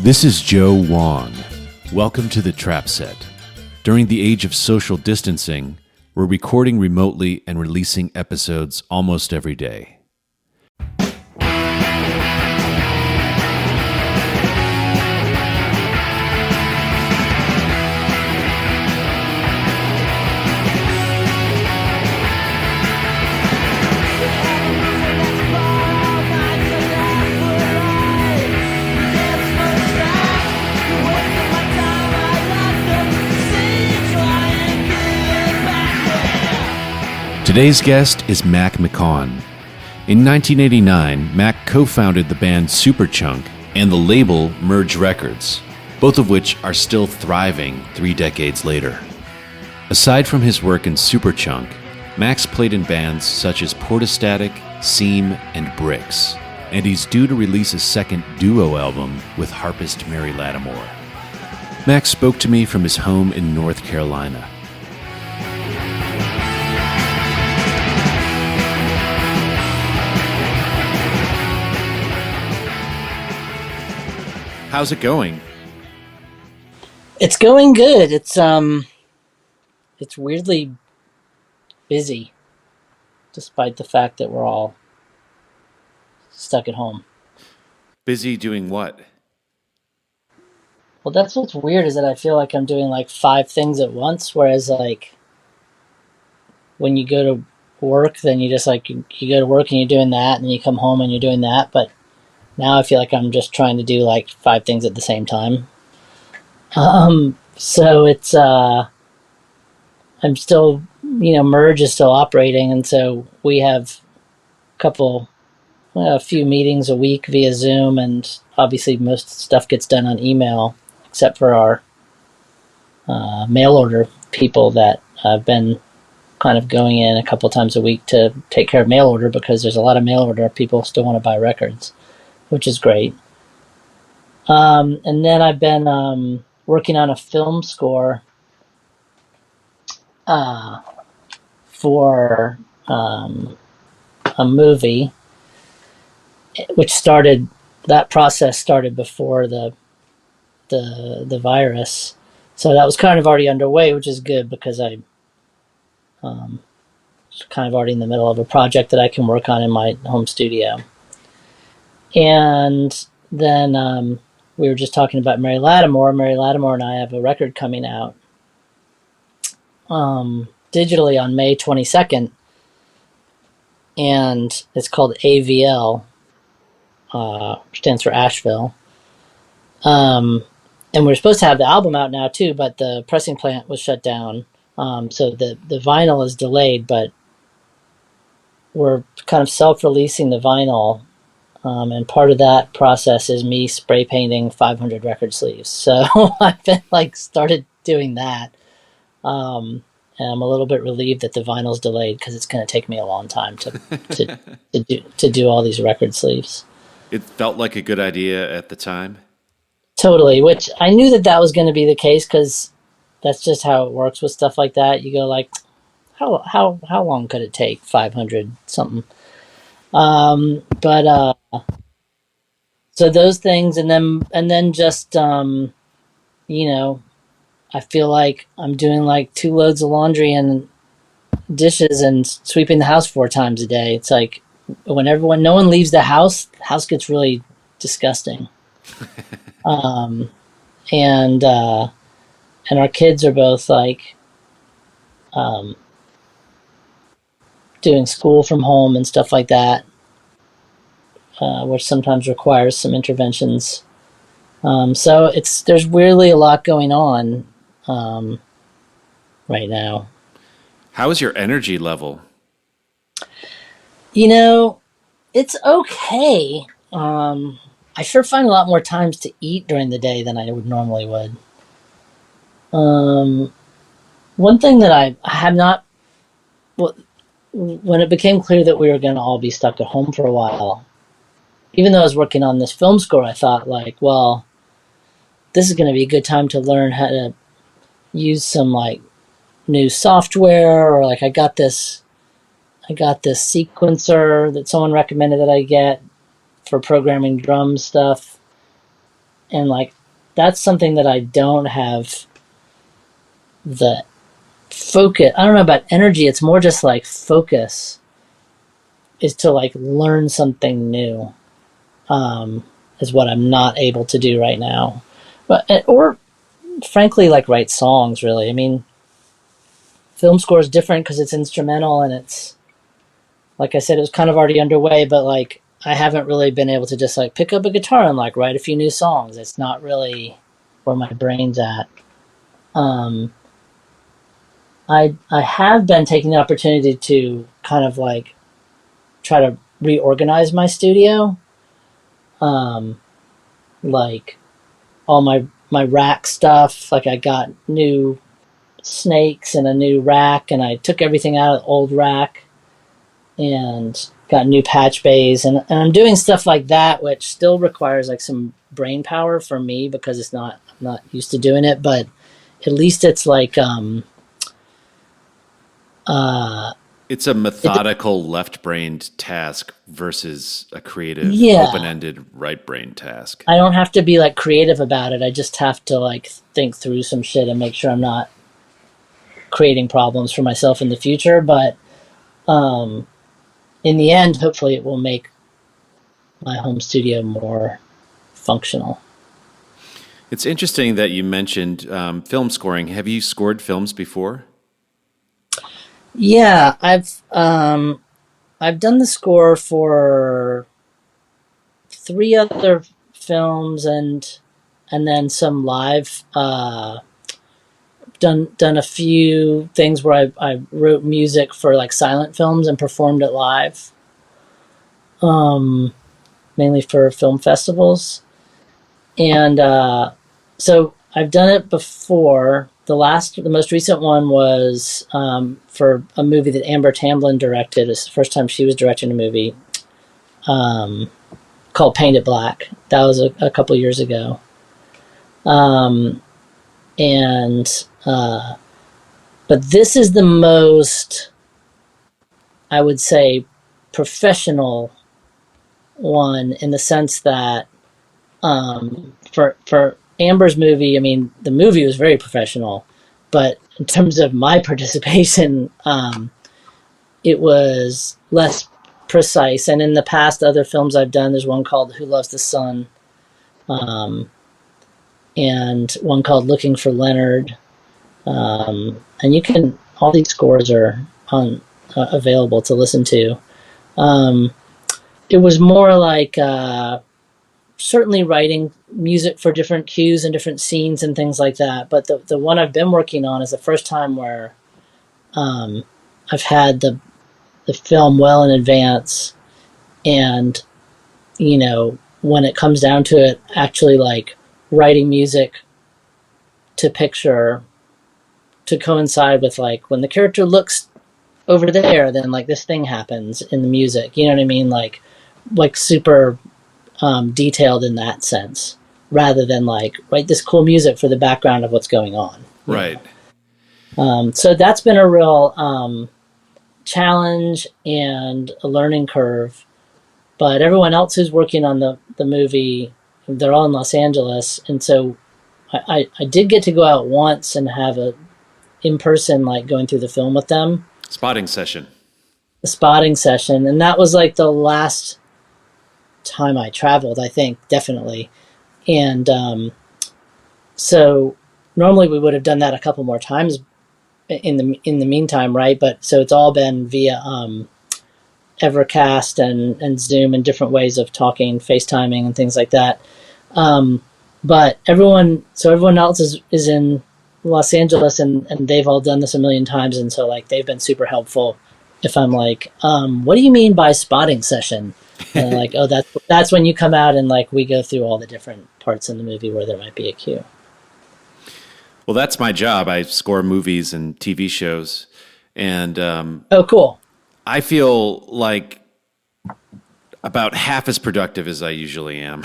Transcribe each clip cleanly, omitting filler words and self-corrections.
This is Joe Wong. Welcome to the Trap Set. During the age of social distancing, we're recording remotely and releasing episodes almost every day. Today's guest is McCaughan. In 1989, Mac co-founded the band Superchunk and the label Merge Records, both of which are still thriving 3 decades later. Aside from his work in Superchunk, Mac's played in bands such as Portastatic, Seam, and Bricks, and he's due to release a second duo album with harpist Mary Lattimore. Mac spoke to me from his home in North Carolina. How's it going? It's going good. It's weirdly busy, despite the fact that we're all stuck at home. Busy doing what? Well, that's what's weird is that I feel like I'm doing like 5 things at once, whereas like when you go to work, then you just like you go to work and you're doing that, and then you come home and you're doing that, but now I feel like I'm just trying to do like 5 things at the same time. So it's, I'm still, Merge is still operating. And so we have a few meetings a week via Zoom. And obviously most stuff gets done on email, except for our mail order people that have been kind of going in a couple times a week to take care of mail order, because there's a lot of mail order people still want to buy records, which is great. And then I've been working on a film score for a movie, that process started before the virus. So that was kind of already underway, which is good because I was kind of already in the middle of a project that I can work on in my home studio. And then we were just talking about Mary Lattimore. Mary Lattimore and I have a record coming out digitally on May 22nd. And it's called AVL, which stands for Asheville. And we're supposed to have the album out now too, but the pressing plant was shut down. So the vinyl is delayed, but we're kind of self-releasing the vinyl. And part of that process is me spray painting 500 record sleeves. So I've been started doing that. And I'm a little bit relieved that the vinyl's delayed because it's going to take me a long time to do all these record sleeves. It felt like a good idea at the time. Totally, which I knew that was going to be the case because that's just how it works with stuff like that. You go like, how long could it take? 500 something. So those things, and then just, I feel like I'm doing like 2 loads of laundry and dishes and sweeping the house 4 times a day. It's like when no one leaves the house gets really disgusting. And our kids are both like, doing school from home and stuff like that, which sometimes requires some interventions. So there's weirdly a lot going on right now. How is your energy level? It's okay. I sure find a lot more times to eat during the day than I would normally would. One thing that I have not... Well, when it became clear that we were going to all be stuck at home for a while, even though I was working on this film score, I thought this is going to be a good time to learn how to use some new software, or I got this sequencer that someone recommended that I get for programming drum stuff. and like that's something that I don't have the focus. I don't know about energy. It's more just like focus is to like learn something new. Is what I'm not able to do right now, but or frankly like write songs. Really, I mean, film score is different because it's instrumental and it's like I said, it was kind of already underway, but like I haven't really been able to just like pick up a guitar and like write a few new songs. It's not really where my brain's at. Um, I have been taking the opportunity to kind of like try to reorganize my studio, um, like all my rack stuff. Like I got new snakes and a new rack, and I took everything out of the old rack and got new patch bays, and I'm doing stuff like that, which still requires like some brain power for me because I'm not used to doing it, but at least it's like It's a methodical left-brained task versus a creative, yeah, open-ended right-brained task. I don't have to be like creative about it. I just have to like think through some shit and make sure I'm not creating problems for myself in the future. But in the end, hopefully, it will make my home studio more functional. It's interesting that you mentioned film scoring. Have you scored films before? Yeah, I've done the score for three other films and then some live. Done a few things where I wrote music for like silent films and performed it live. Mainly for film festivals, and so I've done it before. The most recent one was for a movie that Amber Tamblyn directed. It's the first time she was directing a movie um, called Paint It Black. That was a couple years ago, and but this is the most, I would say, professional one in the sense that for Amber's movie, I mean, the movie was very professional, but in terms of my participation, it was less precise. And in the past, other films I've done, there's one called Who Loves the Sun, um, and one called Looking for Leonard. And you can, all these scores are on available to listen to. Um, it was more like certainly writing music for different cues and different scenes and things like that. But the one I've been working on is the first time where I've had the film well in advance, and you know, when it comes down to it, actually like writing music to picture to coincide with like when the character looks over there, then like this thing happens in the music. You know what I mean? Like super detailed in that sense, rather than like write this cool music for the background of what's going on. Right. So that's been a real challenge and a learning curve. But everyone else who's working on the movie, they're all in Los Angeles, and so I did get to go out once and have a in person like going through the film with them. Spotting session. The spotting session, and that was like the last time I traveled, I think, definitely. And so normally we would have done that a couple more times in the meantime, right? But so it's all been via Evercast and Zoom and different ways of talking, FaceTiming and things like that. But everyone else is in Los Angeles, and they've all done this a million times, and so like they've been super helpful. If I'm like, what do you mean by spotting session? And they're like, oh, that's when you come out and like we go through all the different parts in the movie where there might be a cue. Well, that's my job. I score movies and TV shows, and Oh, cool. I feel like about half as productive as I usually am.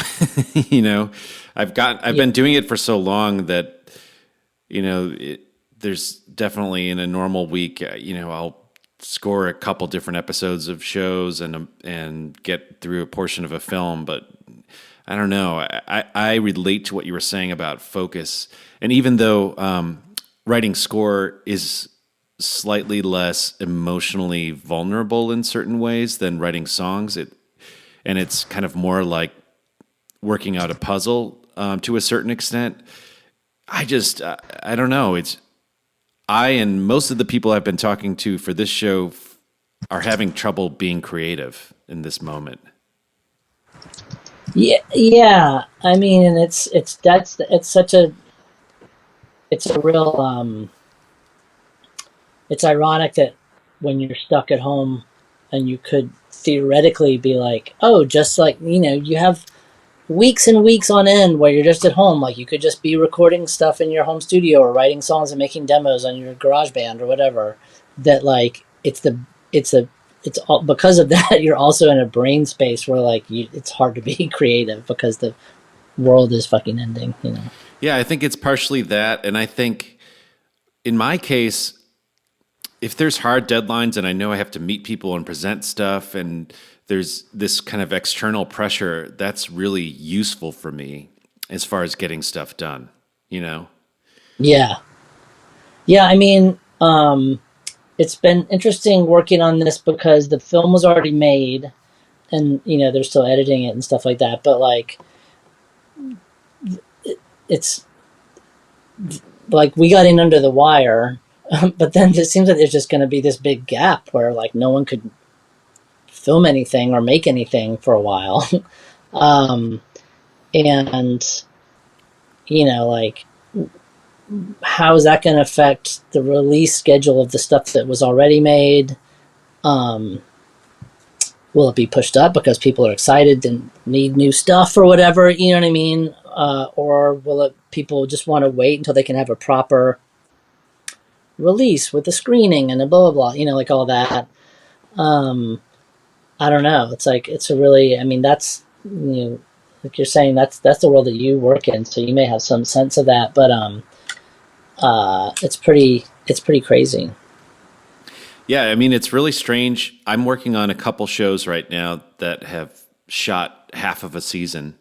You know, I've been doing it for so long that, you know, there's definitely in a normal week, you know, I'll score a couple different episodes of shows and get through a portion of a film, but I don't know. I relate to what you were saying about focus. And even though writing score is slightly less emotionally vulnerable in certain ways than writing songs, and it's kind of more like working out a puzzle to a certain extent. I don't know. I and most of the people I've been talking to for this show are having trouble being creative in this moment. Yeah, yeah. I mean, and it's a real it's ironic that when you're stuck at home and you could theoretically be like, oh, just like, you have weeks and weeks on end where you're just at home. Like you could just be recording stuff in your home studio or writing songs and making demos on your garage band or whatever. That like, it's all because of that. You're also in a brain space where like it's hard to be creative because the world is fucking ending. Yeah, I think it's partially that. And I think in my case, if there's hard deadlines and I know I have to meet people and present stuff and there's this kind of external pressure, that's really useful for me as far as getting stuff done, Yeah. Yeah, I mean, it's been interesting working on this because the film was already made and, they're still editing it and stuff like that. But like, it's like we got in under the wire, but then it seems like there's just going to be this big gap where like no one could film anything or make anything for a while. And, like, how is that going to affect the release schedule of the stuff that was already made? Will it be pushed up because people are excited and need new stuff or whatever? You know what I mean? Or will people just want to wait until they can have a proper release with the screening and the blah, blah, blah, like all that. I don't know. It's like, it's a really, I mean, that's, like you're saying, that's the world that you work in. So you may have some sense of that, but, it's pretty crazy. Yeah, I mean, it's really strange. I'm working on a couple shows right now that have shot half of a season.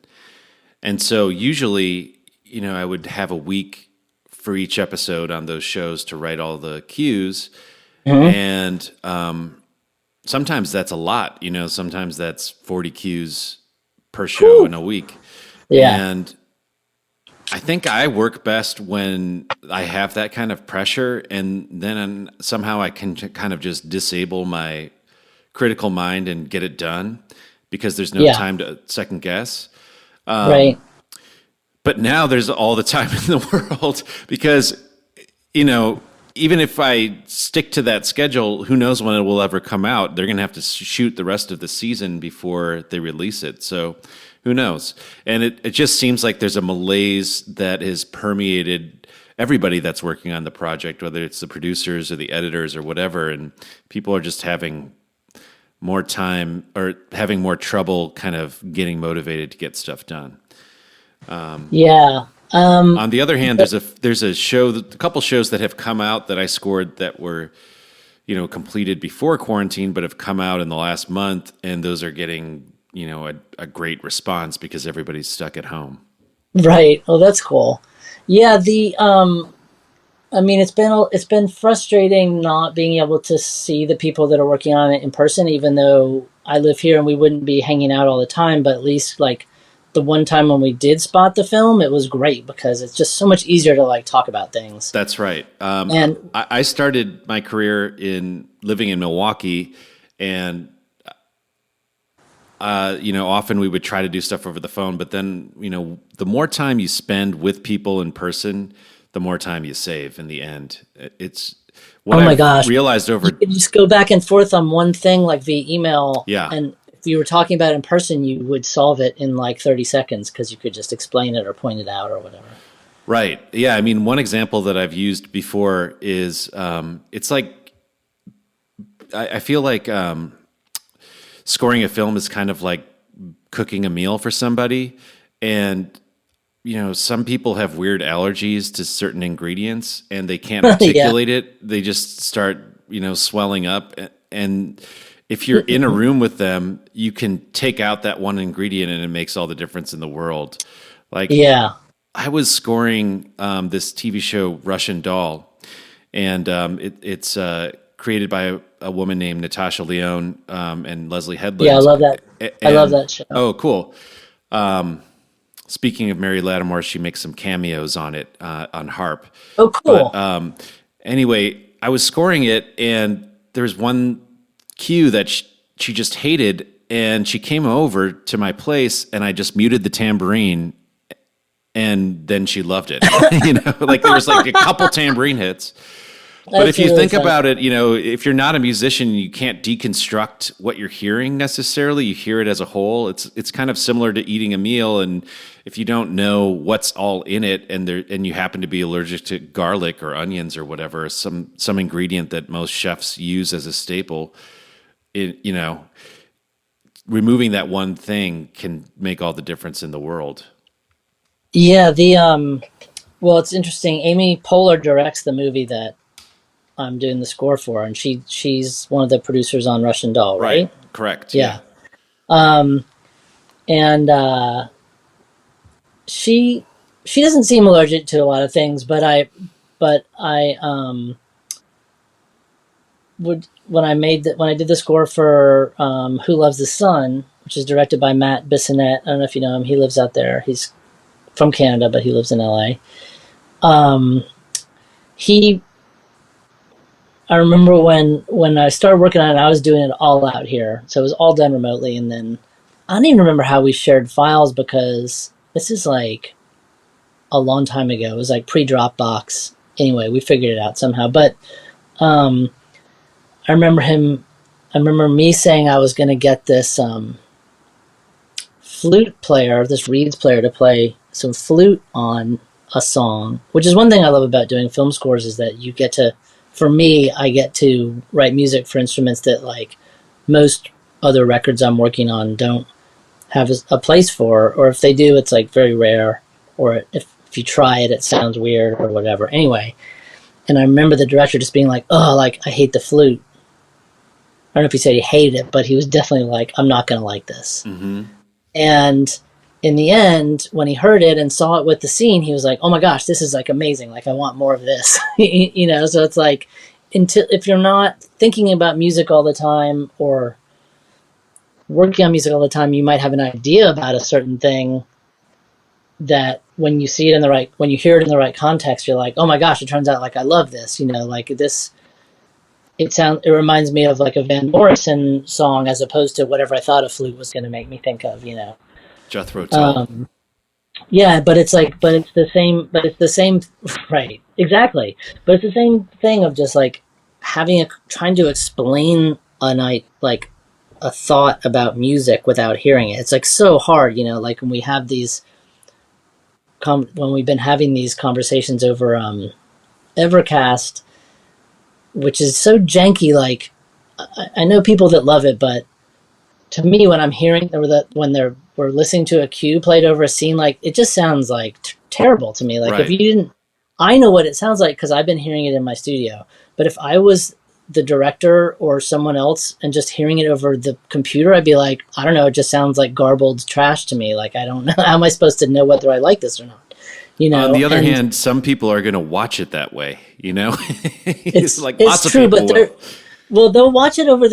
And so usually, I would have a week for each episode on those shows to write all the cues. Mm-hmm. And sometimes that's a lot, sometimes that's 40 cues per show in a week. Yeah. And I think I work best when I have that kind of pressure, and then somehow I can kind of just disable my critical mind and get it done because there's no time to second guess. Right. But now there's all the time in the world because, even if I stick to that schedule, who knows when it will ever come out? They're going to have to shoot the rest of the season before they release it. So who knows? And it just seems like there's a malaise that has permeated everybody that's working on the project, whether it's the producers or the editors or whatever. And people are just having more time or having more trouble kind of getting motivated to get stuff done. Yeah. On the other hand, there's a couple shows that have come out that I scored that were, completed before quarantine, but have come out in the last month, and those are getting, a great response because everybody's stuck at home. Right. Oh, that's cool. Yeah. I mean, it's been frustrating not being able to see the people that are working on it in person, even though I live here and we wouldn't be hanging out all the time, but at least like the one time when we did spot the film, it was great because it's just so much easier to like talk about things. That's right. And I started my career in living in Milwaukee, and often we would try to do stuff over the phone, but then, the more time you spend with people in person, the more time you save in the end. It's what I've realized over. You could just go back and forth on one thing like via email. Yeah. And if you were talking about it in person, you would solve it in like 30 seconds because you could just explain it or point it out or whatever. Right. Yeah. I mean, one example that I've used before is it's like I feel like scoring a film is kind of like cooking a meal for somebody. And, some people have weird allergies to certain ingredients and they can't articulate it. They just start, swelling up. And if you're in a room with them, you can take out that one ingredient and it makes all the difference in the world. Like, Yeah. I was scoring this TV show, Russian Doll, and it's created by a woman named Natasha Lyonne and Leslie Headland. Yeah, I love that. I love that show. Oh, cool. Speaking of Mary Lattimore, she makes some cameos on it on harp. Oh, cool. But anyway, I was scoring it, and there's one cue that she just hated, and she came over to my place, and I just muted the tambourine, and then she loved it. Like there was like a couple tambourine hits. But if you think about it, if you're not a musician, you can't deconstruct what you're hearing necessarily. You hear it as a whole. It's kind of similar to eating a meal, and if you don't know what's all in it, and you happen to be allergic to garlic or onions or whatever, some ingredient that most chefs use as a staple, removing that one thing can make all the difference in the world. Yeah, well, it's interesting. Amy Poehler directs the movie that I'm doing the score for, and she's one of the producers on Russian Doll, right? Correct. Yeah. And she doesn't seem allergic to a lot of things, but I when I did the score for Who Loves the Sun, which is directed by Matt Bissonette. I don't know if you know him. He lives out there. He's from Canada, but he lives in LA. I remember when I started working on it, I was doing it all out here. So it was all done remotely. And then I don't even remember how we shared files, because this is like a long time ago. It was like pre-Dropbox. Anyway, we figured it out somehow. But I remember me saying I was going to get this flute player, this reeds player, to play some flute on a song, which is one thing I love about doing film scores, is that you get to, for me, I get to write music for instruments that like most other records I'm working on don't have a place for, or if they do, it's like very rare, or if you try it, it sounds weird or whatever. Anyway, and I remember the director just being like, "Oh, like I hate the flute." I don't know if he said he hated it, but he was definitely like, "I'm not going to like this." Mm-hmm. And in the end, when he heard it and saw it with the scene, he was like, "Oh my gosh, this is like amazing. Like I want more of this." So it's like, if you're not thinking about music all the time or working on music all the time, you might have an idea about a certain thing that when you see it when you hear it in the right context, you're like, "Oh my gosh, it turns out like I love this." Like this, it reminds me of like a Van Morrison song as opposed to whatever I thought a flute was going to make me think of, Jethro Tull. Yeah, but it's the same, right? Exactly. But it's the same thing of just like trying to explain a thought about music without hearing it. It's like so hard, like when we have when we've been having these conversations over Evercast, which is so janky. Like I know people that love it, but to me, when I'm hearing we're listening to a cue played over a scene, like it just sounds like terrible to me. Like right. If you didn't, I know what it sounds like because I've been hearing it in my studio. But if I was the director or someone else and just hearing it over the computer, I'd be like, I don't know, it just sounds like garbled trash to me. Like I don't know, how am I supposed to know whether I like this or not? On the other hand, some people are going to watch it that way. It's like it's lots true, of people. Well, they'll watch it over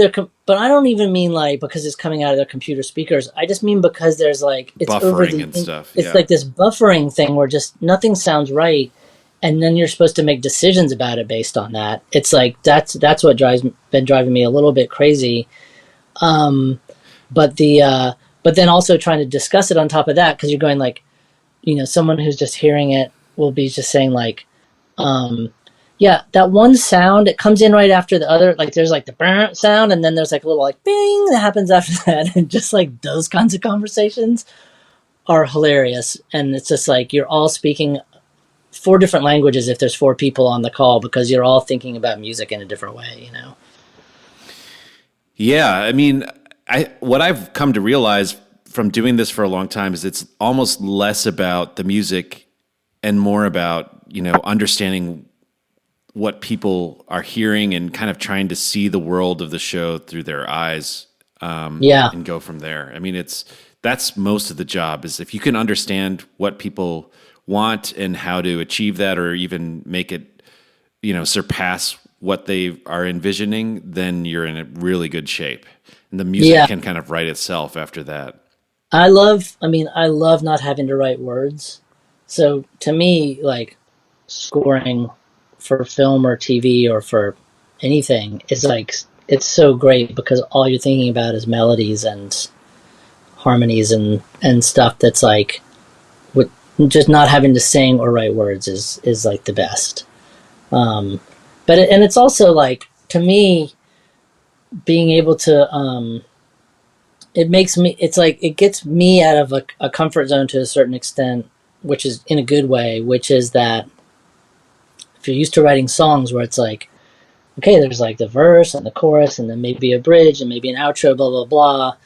but I don't even mean like because it's coming out of their computer speakers. I just mean because there's like it's buffering over and stuff. It's like this buffering thing where just nothing sounds right, and then you're supposed to make decisions about it based on that. It's like that's what been driving me a little bit crazy. But then also trying to discuss it on top of that, because you're going like, someone who's just hearing it will be just saying like, yeah, that one sound, it comes in right after the other. Like there's like the brr sound, and then there's like a little like bing that happens after that. And just like those kinds of conversations are hilarious. And it's just like you're all speaking 4 different languages if there's 4 people on the call, because you're all thinking about music in a different way, Yeah, I mean, what I've come to realize from doing this for a long time is it's almost less about the music and more about, understanding what people are hearing and kind of trying to see the world of the show through their eyes, and go from there. I mean, that's most of the job, is if you can understand what people want and how to achieve that, or even make it, surpass what they are envisioning, then you're in a really good shape. And the music can kind of write itself after that. I love not having to write words. So to me, like, scoring for film or TV or for anything is like, it's so great because all you're thinking about is melodies and harmonies and stuff that's like, with just not having to sing or write words is like the best. And it's also like, to me, being able to, it gets me out of a comfort zone to a certain extent, which is in a good way, which is that if you're used to writing songs where it's like, okay, there's like the verse and the chorus and then maybe a bridge and maybe an outro, blah, blah, blah.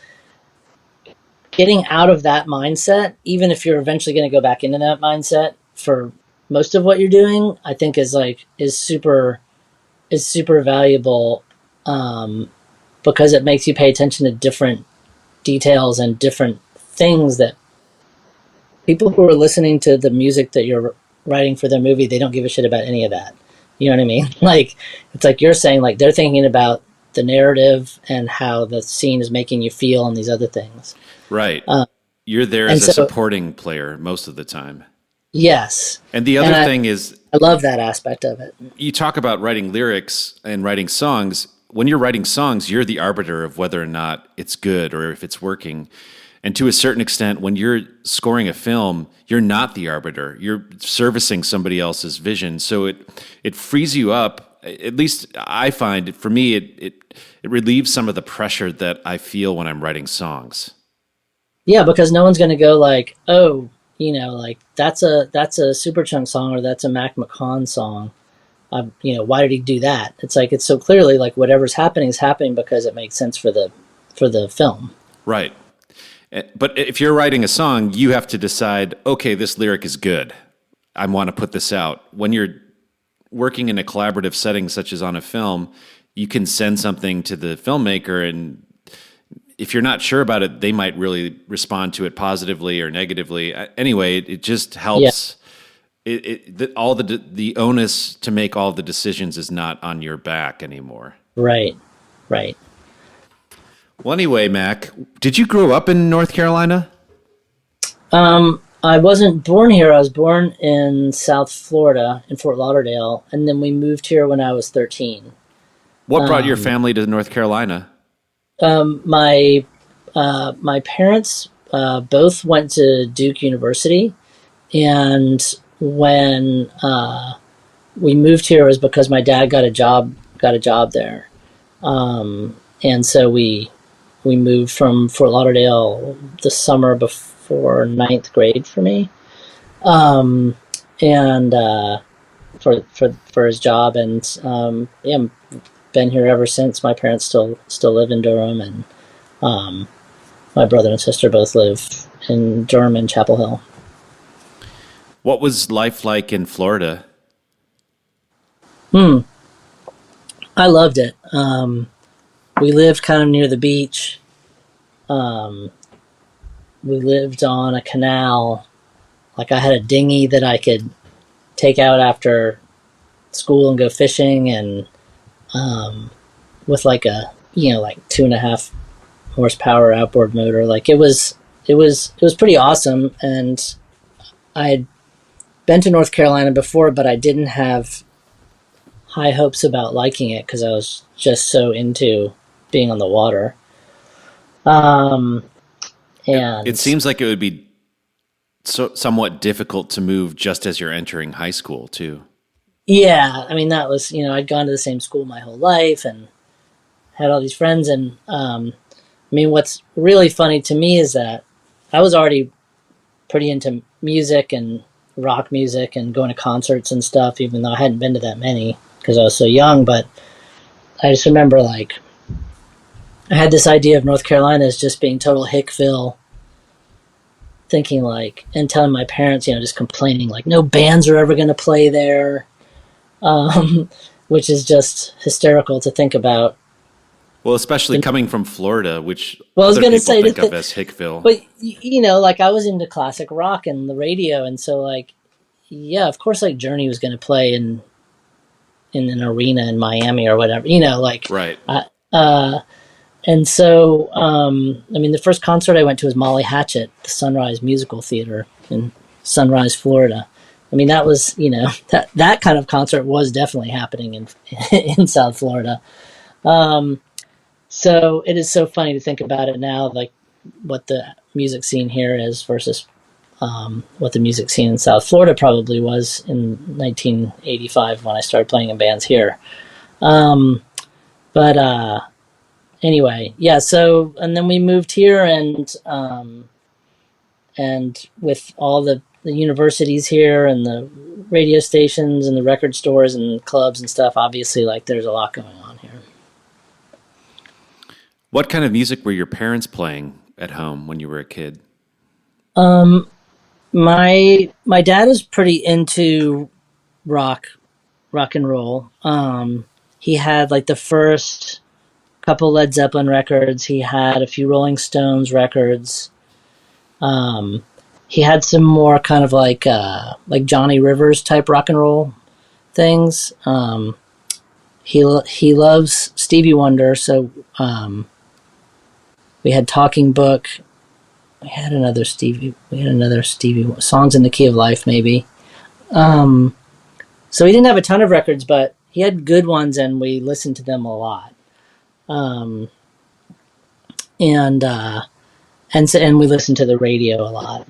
Getting out of that mindset, even if you're eventually going to go back into that mindset for most of what you're doing, I think is super valuable, because it makes you pay attention to different details and different things that people who are listening to the music that you're writing for their movie, they don't give a shit about any of that. You know what I mean? Like, it's like you're saying, like, they're thinking about the narrative and how the scene is making you feel and these other things. Right. You're there as a supporting player most of the time. Yes. And the other thing is, I love that aspect of it. You talk about writing lyrics and writing songs. When you're writing songs, you're the arbiter of whether or not it's good or if it's working. And to a certain extent, when you're scoring a film, you're not the arbiter. You're servicing somebody else's vision. So it frees you up. At least I find, for me, it relieves some of the pressure that I feel when I'm writing songs. Yeah, because no one's going to go like, oh, like that's a Superchunk song or that's a McCaughan song. Why did he do that? It's like, it's so clearly like whatever's happening is happening because it makes sense for the film. Right. But if you're writing a song, you have to decide, okay, this lyric is good. I want to put this out. When you're working in a collaborative setting, such as on a film, you can send something to the filmmaker, and if you're not sure about it, they might really respond to it positively or negatively. Anyway, it just helps. Yeah. The onus to make all the decisions is not on your back anymore. Right. Well, anyway, Mac, did you grow up in North Carolina? I wasn't born here. I was born in South Florida, in Fort Lauderdale, and then we moved here when I was 13. What brought your family to North Carolina? My parents both went to Duke University, and when we moved here, it was because my dad got a job there, and so we moved from Fort Lauderdale the summer before 9th grade for me, and for his job, and been here ever since. My parents still live in Durham, and my brother and sister both live in Durham and Chapel Hill. What was life like in Florida? I loved it. We lived kind of near the beach. We lived on a canal. Like, I had a dinghy that I could take out after school and go fishing, and with like a 2.5 horsepower outboard motor. Like, it was pretty awesome. And I had been to North Carolina before, but I didn't have high hopes about liking it because I was just so into being on the water. And it seems like it would be somewhat difficult to move just as you're entering high school too. Yeah, I mean, that was, I'd gone to the same school my whole life and had all these friends. And I mean, what's really funny to me is that I was already pretty into music and rock music and going to concerts and stuff, even though I hadn't been to that many because I was so young. But I just remember, like, I had this idea of North Carolina as just being total Hickville, thinking like, and telling my parents, just complaining like no bands are ever going to play there. which is just hysterical to think about. Well, especially coming from Florida, which Well, I was other going to people say, think of as Hickville. but you know, like I was into classic rock and the radio, and so like, yeah, of course, like Journey was going to play in an arena in Miami or whatever, you know, like, Right. and so, I mean, the first concert I went to was Molly Hatchet, the Sunrise Musical Theater in Sunrise, Florida. I mean, that was, you know, that kind of concert was definitely happening in South Florida. So it is so funny to think about it now, like what the music scene here is versus what the music scene in South Florida probably was in 1985 when I started playing in bands here. But anyway, yeah. So and then we moved here, and with all the universities here and the radio stations and the record stores and clubs and stuff, obviously, like there's a lot going on here. What kind of music were your parents playing at home when you were a kid? My dad is pretty into rock and roll. He had like the first couple Led Zeppelin records. He had a few Rolling Stones records. He had some more kind of like Johnny Rivers type rock and roll things. He loves Stevie Wonder, so we had Talking Book. We had another Stevie. Songs in the Key of Life, maybe. So he didn't have a ton of records, but he had good ones, and we listened to them a lot. And we listened to the radio a lot.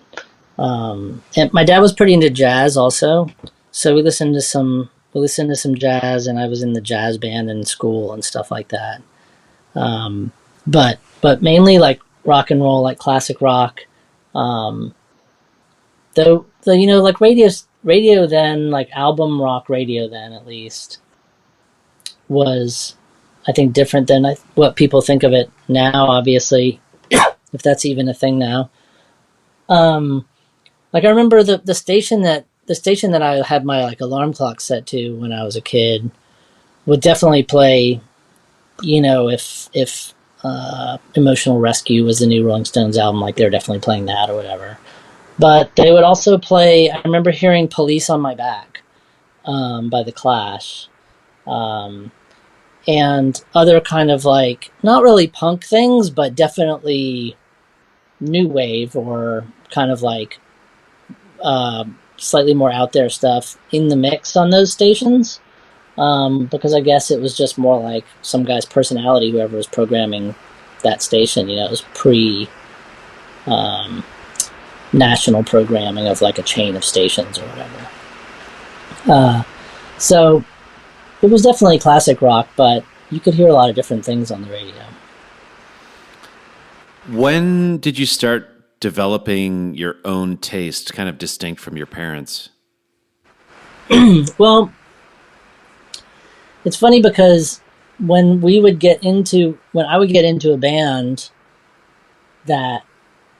And my dad was pretty into jazz also, so we listened to some jazz, and I was in the jazz band in school and stuff like that. But mainly like rock and roll, like classic rock. Though you know, like radio then, like album rock radio then at least was, I think, different than what people think of it now. Obviously, if that's even a thing now. Like I remember the station that I had my like alarm clock set to when I was a kid would definitely play, you know, if Emotional Rescue was the new Rolling Stones album, like they were definitely playing that or whatever. But they would also play, I remember hearing Police on My Back by The Clash. And other kind of like, not really punk things, but definitely new wave or kind of like slightly more out there stuff in the mix on those stations. Because I guess it was just more like some guy's personality, whoever was programming that station. You know, it was pre national programming of like a chain of stations or whatever. So it was definitely classic rock, but you could hear a lot of different things on the radio. When did you start developing your own taste, kind of distinct from your parents? Well, it's funny because when I would get into a band that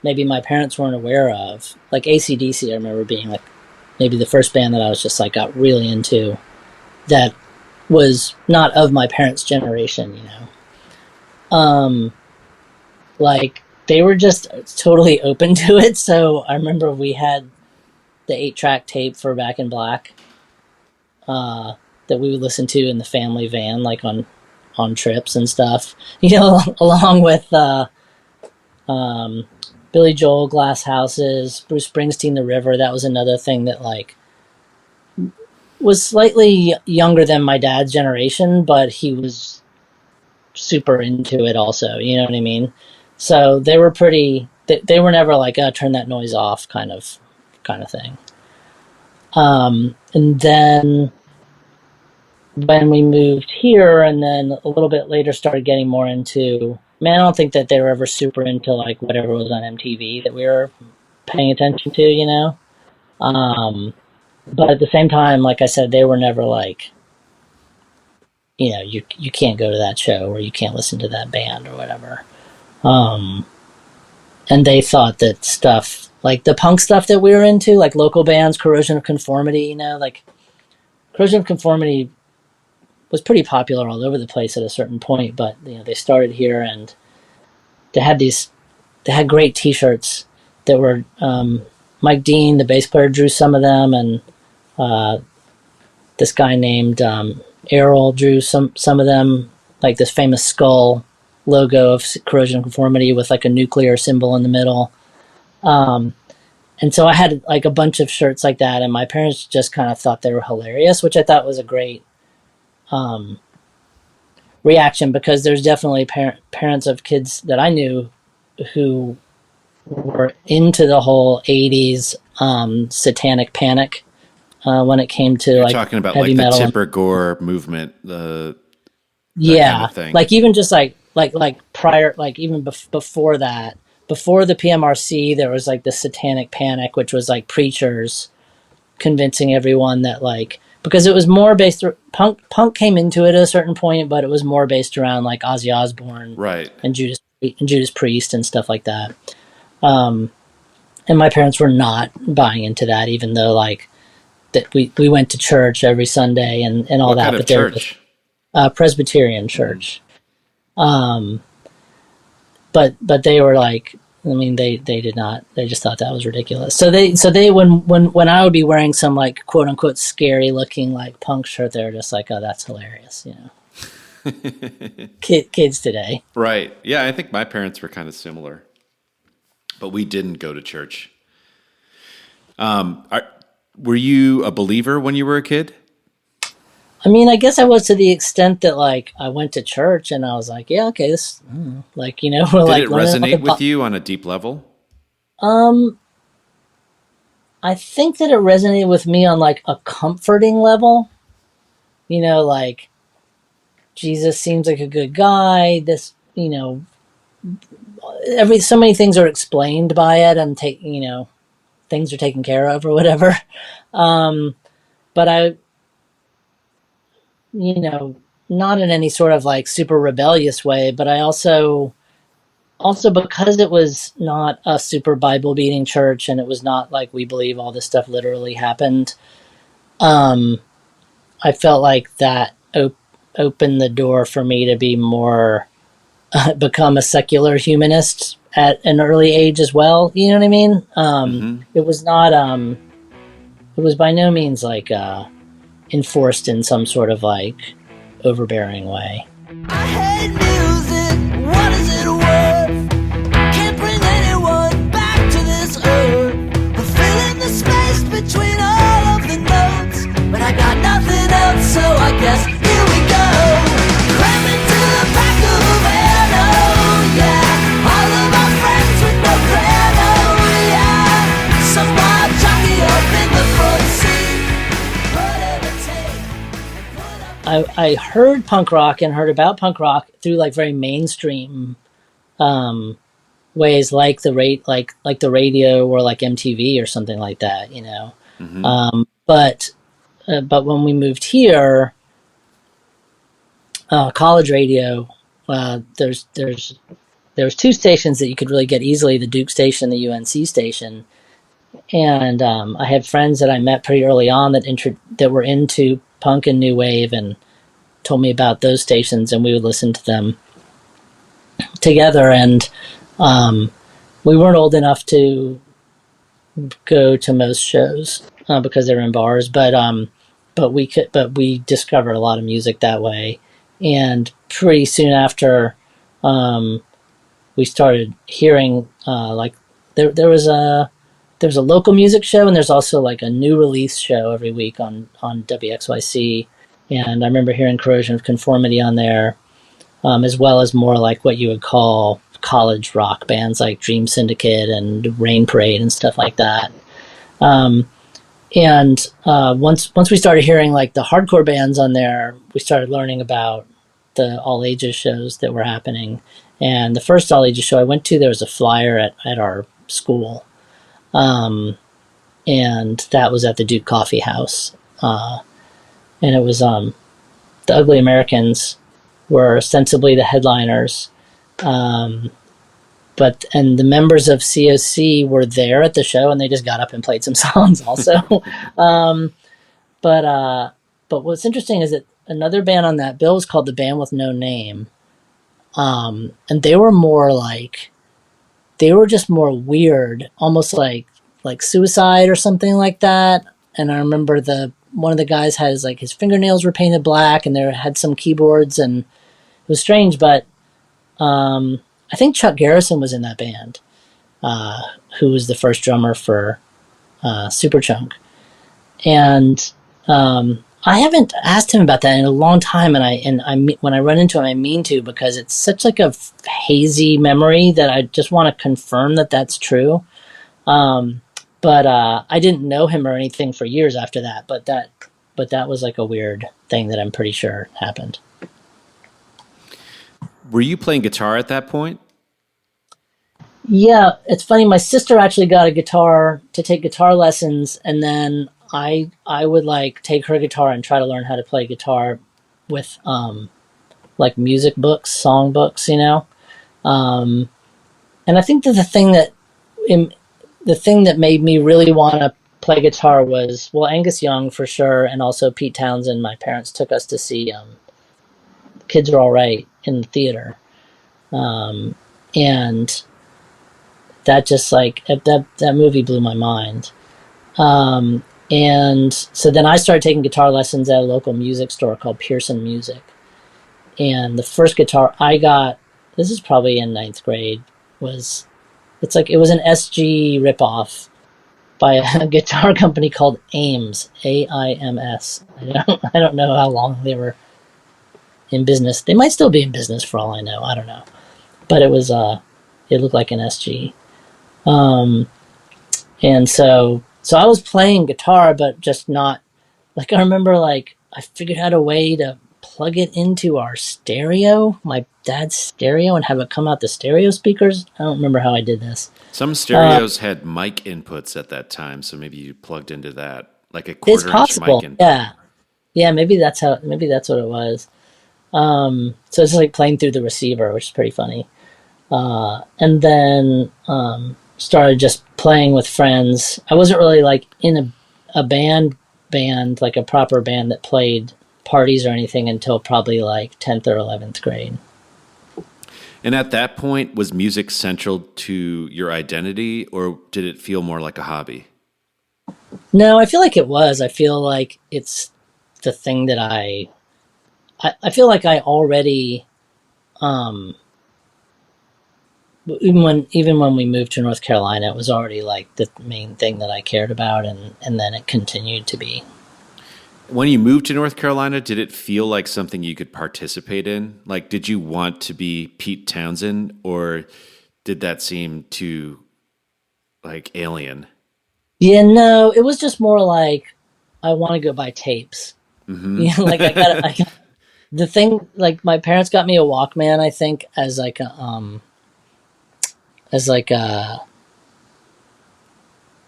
maybe my parents weren't aware of, like AC/DC, I remember being like maybe the first band that I was just like got really into that was not of my parents' generation, you know. Like they were just totally open to it. So I remember we had the 8-track tape for Back in Black that we would listen to in the family van, like on trips and stuff, you know, along with Billy Joel, Glass Houses, Bruce Springsteen, The River. That was another thing that like was slightly younger than my dad's generation, but he was super into it also, you know what I mean? So they were they were never like, turn that noise off kind of thing. And then when we moved here and then a little bit later started getting more into, I don't think that they were ever super into like whatever was on MTV that we were paying attention to, you know? But at the same time, like I said, they were never like, you know, you can't go to that show or you can't listen to that band or whatever. And they thought that stuff, like the punk stuff that we were into, like local bands, Corrosion of Conformity, you know, like Corrosion of Conformity was pretty popular all over the place at a certain point, but they started here, and they had great T-shirts that were Mike Dean, the bass player, drew some of them, and this guy named Errol drew some of them, like this famous skull logo of Corrosion of Conformity with like a nuclear symbol in the middle. And so I had like a bunch of shirts like that, and my parents just kind of thought they were hilarious, which I thought was a great reaction, because there's definitely parents of kids that I knew who were into the whole 80s satanic panic when it came to You're talking about heavy like metal. The Tipper Gore movement, that yeah, kind of thing. like even just like prior, like even before that, before the PMRC, there was like the satanic panic, which was like preachers convincing everyone that, like, because it was more based, punk came into it at a certain point, but it was more based around like Ozzy Osbourne, right, and Judas Priest and stuff like that. And my parents were not buying into that, even though like that we went to church every Sunday and all what that. Kind of but church? Presbyterian church. But they were like, I mean, they did not. They just thought that was ridiculous. So they when I would be wearing some like quote unquote scary looking like punk shirt, they were just like, oh, that's hilarious, Kids today, Right? Yeah, I think my parents were kind of similar, but we didn't go to church. Were you a believer when you were a kid? I mean, I guess I was, to the extent that like I went to church and I was like, yeah, okay, this, like, we're Did like it resonate with you on a deep level? I think that it resonated with me on like a comforting level. Like, Jesus seems like a good guy. This, so many things are explained by it, and things are taken care of or whatever. But I, not in any sort of like super rebellious way, but I also because it was not a super Bible beating church, and it was not like we believe all this stuff literally happened. I felt like that opened the door for me to be more, become a secular humanist at an early age as well. You know what I mean? It was not, it was by no means like, enforced in some sort of like overbearing way. I hate music, what is it worth? Can't bring anyone back to this earth. I'm filling the space between all of the notes, but I got nothing else, so I guess here we go. Cramming to the back of a van, oh yeah. All of our friends with no plan, oh yeah. Some wild jockey up in the front seat. I heard punk rock and heard about punk rock through like very mainstream ways, like the radio or like MTV or something like that, But when we moved here, college radio, there's two stations that you could really get easily: the Duke station, the UNC station. And I had friends that I met pretty early on that were into punk and new wave, and told me about those stations, and we would listen to them together. And we weren't old enough to go to most shows because they were in bars, but we discovered a lot of music that way. And pretty soon after, we started hearing like there was a local music show, and there's also like a new release show every week on WXYC. And I remember hearing Corrosion of Conformity on there, as well as more like what you would call college rock bands like Dream Syndicate and Rain Parade and stuff like that. And once we started hearing like the hardcore bands on there, we started learning about the all ages shows that were happening. And the first all ages show I went to, there was a flyer at our school. And that was at the Duke Coffee House. And it was, the Ugly Americans were ostensibly the headliners. And the members of COC were there at the show, and they just got up and played some songs also. but what's interesting is that another band on that bill was called the Band with No Name. And they were more like, they were just more weird, almost like Suicide or something like that. And I remember one of the guys had his fingernails were painted black, and there had some keyboards, and it was strange. But I think Chuck Garrison was in that band, who was the first drummer for Superchunk. And I haven't asked him about that in a long time, and when I run into him, I mean to, because it's such like a hazy memory that I just want to confirm that that's true. But I didn't know him or anything for years after that. But that was like a weird thing that I'm pretty sure happened. Were you playing guitar at that point? Yeah, it's funny. My sister actually got a guitar to take guitar lessons, and then I would like take her guitar and try to learn how to play guitar with like music books, song books, you know. And I think that the thing that made me really want to play guitar was, well, Angus Young for sure, and also Pete Townsend. My parents took us to see Kids Are All Right in the theater, and that just like that movie blew my mind. And so then I started taking guitar lessons at a local music store called Pearson Music. And the first guitar I got, this is probably in 9th grade, it was an SG ripoff by a guitar company called Ames, AIMS. I don't know how long they were in business. They might still be in business for all I know. I don't know. But it was it looked like an SG. And so I was playing guitar, but just not, like, I remember, like, I figured out a way to plug it into our stereo, my dad's stereo, and have it come out the stereo speakers. I don't remember how I did this. Some stereos had mic inputs at that time, so maybe you plugged into that, like a It's quarter-inch possible, mic input. yeah. Maybe that's what it was. So it's like playing through the receiver, which is pretty funny. And then started just playing with friends. I wasn't really like in a band, like a proper band that played parties or anything until probably like 10th or 11th grade. And at that point, was music central to your identity, or did it feel more like a hobby? No, I feel like it was. I feel like it's the thing that I feel like I already, even when we moved to North Carolina, it was already like the main thing that I cared about, and then it continued to be. When you moved to North Carolina, did it feel like something you could participate in? Like, did you want to be Pete Townsend, or did that seem too, like, alien? Yeah, no, it was just more like, I want to go buy tapes. Mm-hmm. You know, like I got the thing, like my parents got me a Walkman, I think, as like a,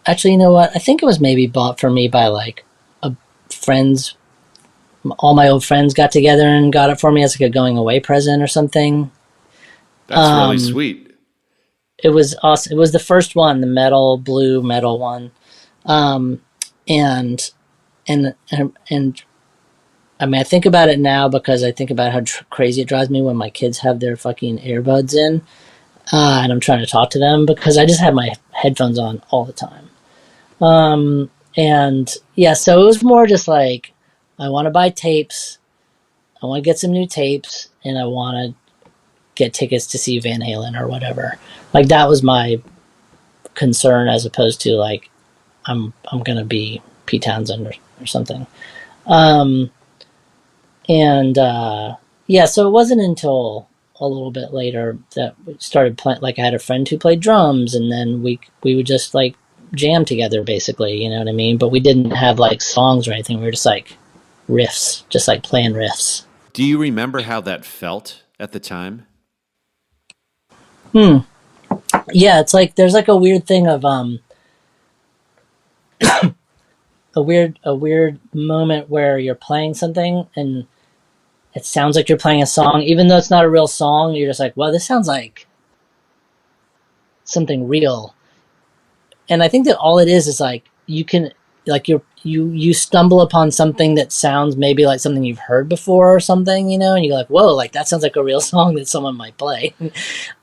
actually, you know what? I think it was maybe bought for me by like friends. All my old friends got together and got it for me as like a going away present or something. That's really sweet. It was awesome. It was the first one, the blue metal one. And I mean, I think about it now because I think about how crazy it drives me when my kids have their fucking earbuds in, and I'm trying to talk to them because I just have my headphones on all the time. And yeah, so it was more just like, I want to buy tapes, I want to get some new tapes, and I want to get tickets to see Van Halen or whatever. Like, that was my concern, as opposed to like, I'm gonna be Pete Townsend or something. Yeah, so it wasn't until a little bit later that we started playing. Like, I had a friend who played drums, and then we would just like jam together, basically, you know what I mean? But we didn't have like songs or anything. We were just like riffs, just like playing riffs. Do you remember how that felt at the time? Yeah, it's like there's like a weird thing of a weird moment where you're playing something and it sounds like you're playing a song, even though it's not a real song. You're just like, well, this sounds like something real. And I think that all it is like, you can, like, you stumble upon something that sounds maybe like something you've heard before or something, and you're like, whoa, like that sounds like a real song that someone might play.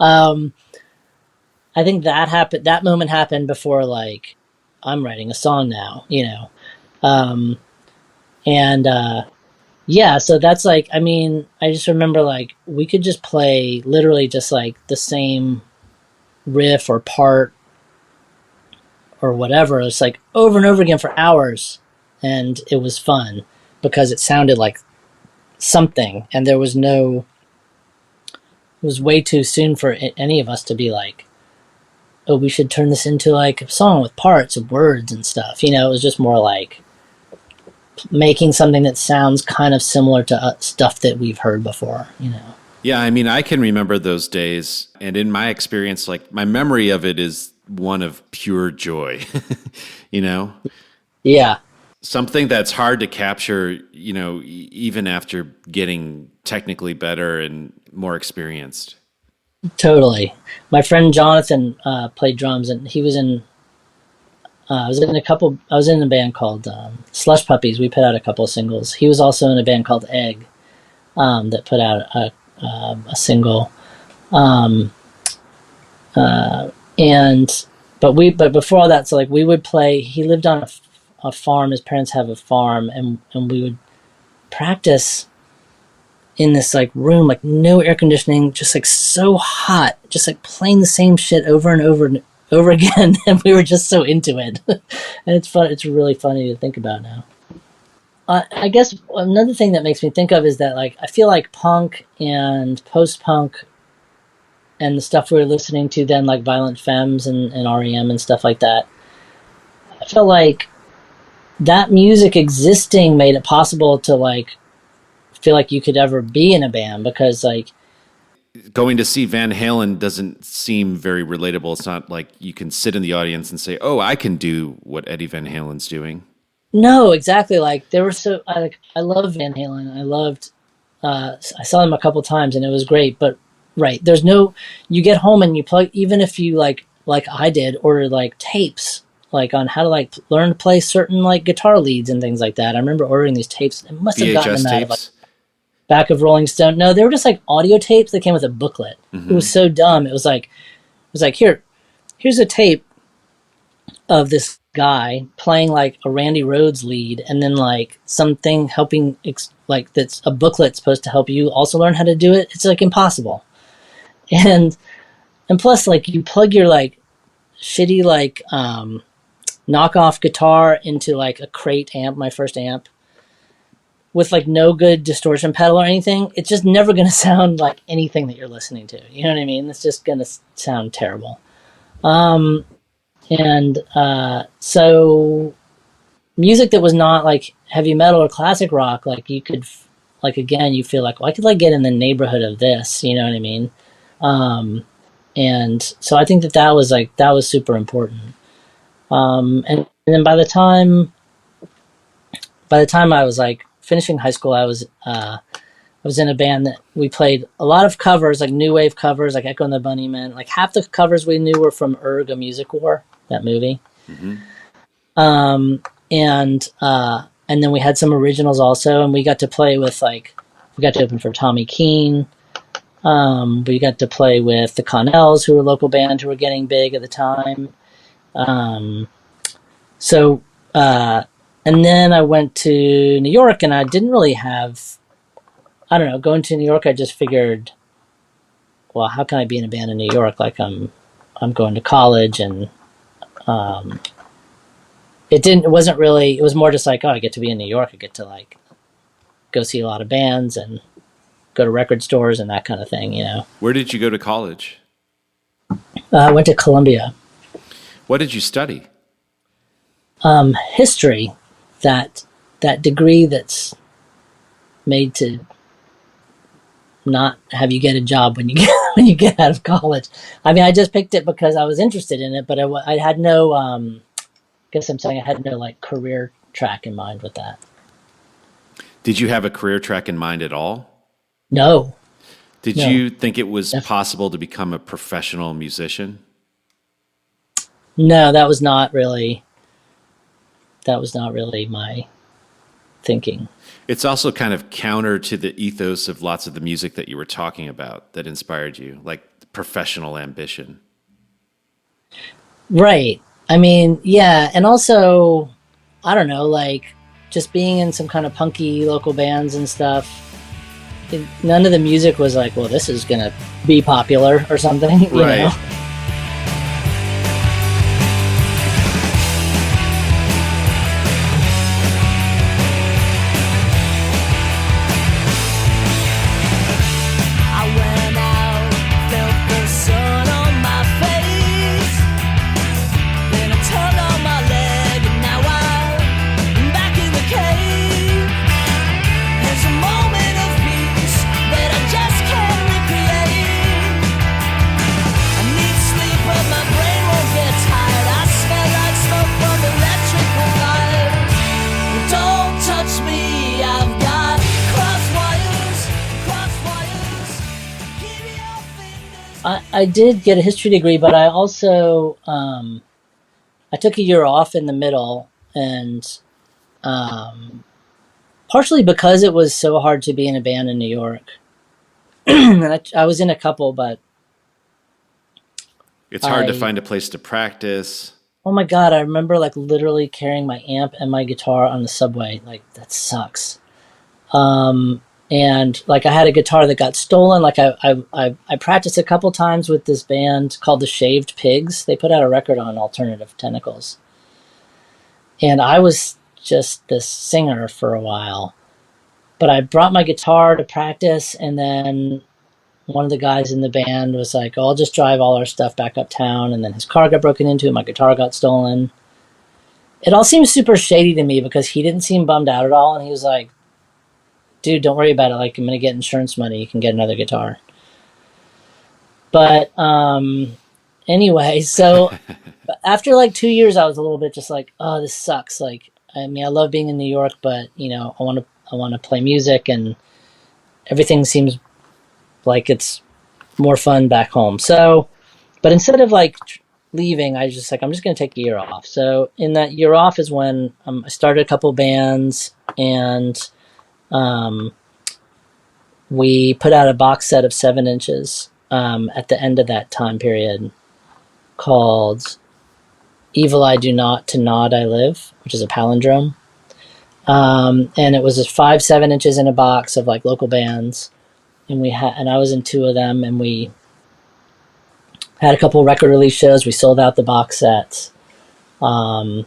um, I think that moment happened before like I'm writing a song now. Um, and yeah, so that's like, I mean, I just remember like we could just play literally just like the same riff or part or whatever. It's like over and over again for hours, and it was fun because it sounded like something, and there was no. It was way too soon for any of us to be like, oh, we should turn this into like a song with parts of words and stuff. It was just more like making something that sounds kind of similar to stuff that we've heard before. Yeah, I mean, I can remember those days, and in my experience, like my memory of it is one of pure joy, you know? Yeah. Something that's hard to capture, even after getting technically better and more experienced. Totally. My friend Jonathan played drums, and he was in. I was in a band called Slush Puppies. We put out a couple of singles. He was also in a band called Egg that put out a single. But before all that, so like we would play. He lived on a farm. His parents have a farm, and we would practice in this like room, like no air conditioning, just like so hot, just like playing the same shit over and over and over again, and we were just so into it. And it's fun. It's really funny to think about now. I guess another thing that makes me think of is that like I feel like punk and post-punk and the stuff we were listening to then, like Violent Femmes and REM and stuff like that, I feel like that music existing made it possible to like feel like you could ever be in a band, because like going to see Van Halen doesn't seem very relatable. It's not like you can sit in the audience and say, oh, I can do what Eddie Van Halen's doing. No, exactly. Like they were so I love Van Halen. I loved I saw them a couple times and it was great, but right, there's no, you get home and you plug, even if you like I did, order like tapes like on how to like learn to play certain like guitar leads and things like that. I remember ordering these tapes. I must have gotten them out of like back of Rolling Stone. No, they were just like audio tapes that came with a booklet. Mm-hmm. It was so dumb. It was like here's a tape of this guy playing like a Randy Rhoads lead, and then like something helping like that's a booklet supposed to help you also learn how to do it. It's like impossible. And plus like you plug your like shitty like knockoff guitar into like a crate amp, my first amp, with like no good distortion pedal or anything. It's just never going to sound like anything that you're listening to. You know what I mean? It's just going to sound terrible. So music that was not like heavy metal or classic rock, like you could, like, again, you feel like, well, I could like get in the neighborhood of this, you know what I mean? And so I think that was super important. And then by the time I was like finishing high school, I was in a band that we played a lot of covers, like new wave covers, like Echo and the Bunnymen. Like half the covers we knew were from Erg, A Music War, that movie. Mm-hmm. And then we had some originals also, and we got to play with we got to open for Tommy Keene. We got to play with the Connells, who were a local band who were getting big at the time. And then I went to New York, and I didn't really have, I don't know, going to New York, I just figured, well, how can I be in a band in New York? Like I'm going to college, and it was more just like, oh, I get to be in New York. I get to like go see a lot of bands and go to record stores and that kind of thing, you know. Where did you go to college? I went to Columbia. What did you study? History, that degree that's made to not have you get a job when you get out of college. I mean, I just picked it because I was interested in it, but I had no, I guess I'm saying I had no like career track in mind with that. Did you have a career track in mind at all? No. Did you think it was possible to become a professional musician? No, that was not really that was not really my thinking. It's also kind of counter to the ethos of lots of the music that you were talking about that inspired you, like professional ambition. Right. I mean, yeah, and also, I don't know, like just being in some kind of punky local bands and stuff. None of the music was like, well, this is gonna be popular or something, you Right. know? I went out, felt the sun on my face, then a tug on my leg, and now I'm back in the cave. There's a moment of peace that I just can't recreate. I need sleep, but my brain won't get tired. I smell like smoke from electrical wires. Don't touch me, I've got cross wires, cross wires. Keep your fingers. I did get a history degree, but I also I took a year off in the middle, and partially because it was so hard to be in a band in New York. And I was in a couple, but It's hard to I- find a place to practice. oh my god, I remember like literally carrying my amp and my guitar on the subway. Like that sucks. And like I had a guitar that got stolen. Like I practiced a couple times with this band called the Shaved Pigs. They put out a record on Alternative Tentacles, and I was just the singer for a while. But I brought my guitar to practice, and then one of the guys in the band was like, oh, I'll just drive all our stuff back uptown. And then his car got broken into, and my guitar got stolen. It all seems super shady to me because he didn't seem bummed out at all. And he was like, dude, don't worry about it. Like, I'm going to get insurance money. You can get another guitar. But anyway, so after like 2 years, I was a little bit just like, oh, this sucks. Like, I mean, I love being in New York, but you know, I want to play music, and everything seems like it's more fun back home. So, but instead of like leaving, I just like, I'm just going to take a year off. So in that year off is when I started a couple bands, and we put out a box set of 7 inches at the end of that time period called Evil I Do Not, To Nod I Live, which is a palindrome. And it was just 5 7-inches in a box of like local bands. And and I was in 2 of them, and we had a couple record release shows. We sold out the box sets. And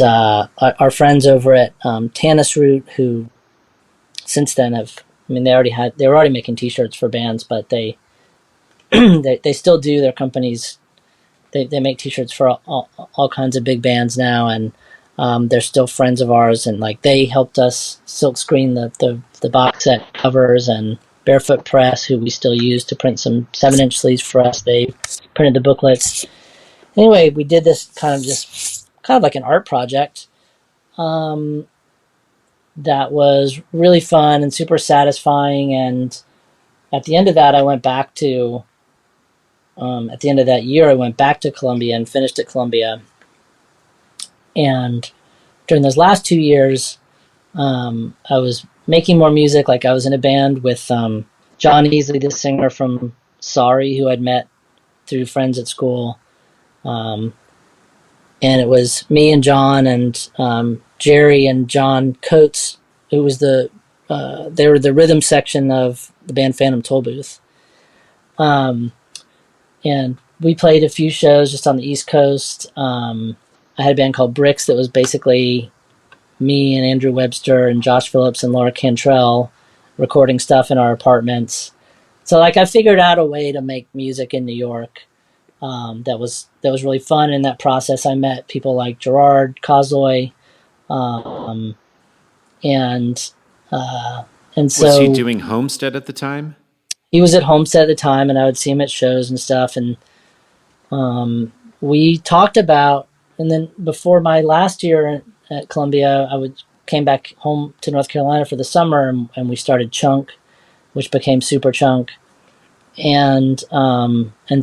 our friends over at Tanis Root, who since then they were already making t-shirts for bands, but they they still do. Their companies, they make t-shirts for all kinds of big bands now, and they're still friends of ours, and like they helped us silkscreen the box set covers, and Barefoot Press, who we still use to print some 7-inch sleeves for us, they printed the booklets. Anyway, we did this kind of like an art project that was really fun and super satisfying. And at the end of that, at the end of that year, I went back to Columbia and finished at Columbia. And during those last 2 years, I was making more music. Like I was in a band with John Easley, the singer from Sorry, who I'd met through friends at school. And it was me and John and Jerry and John Coates, who was they were the rhythm section of the band Phantom Tollbooth. And we played a few shows just on the East Coast. I had a band called Bricks that was basically me and Andrew Webster and Josh Phillips and Laura Cantrell recording stuff in our apartments. So like I figured out a way to make music in New York that was really fun. In that process, I met people like Gerard Kozloy, and so Was he doing Homestead at the time? he was at Homestead at the time, and I would see him at shows and stuff. And we talked about, and then before my last year at Columbia, came back home to North Carolina for the summer, and we started Chunk, which became Superchunk. And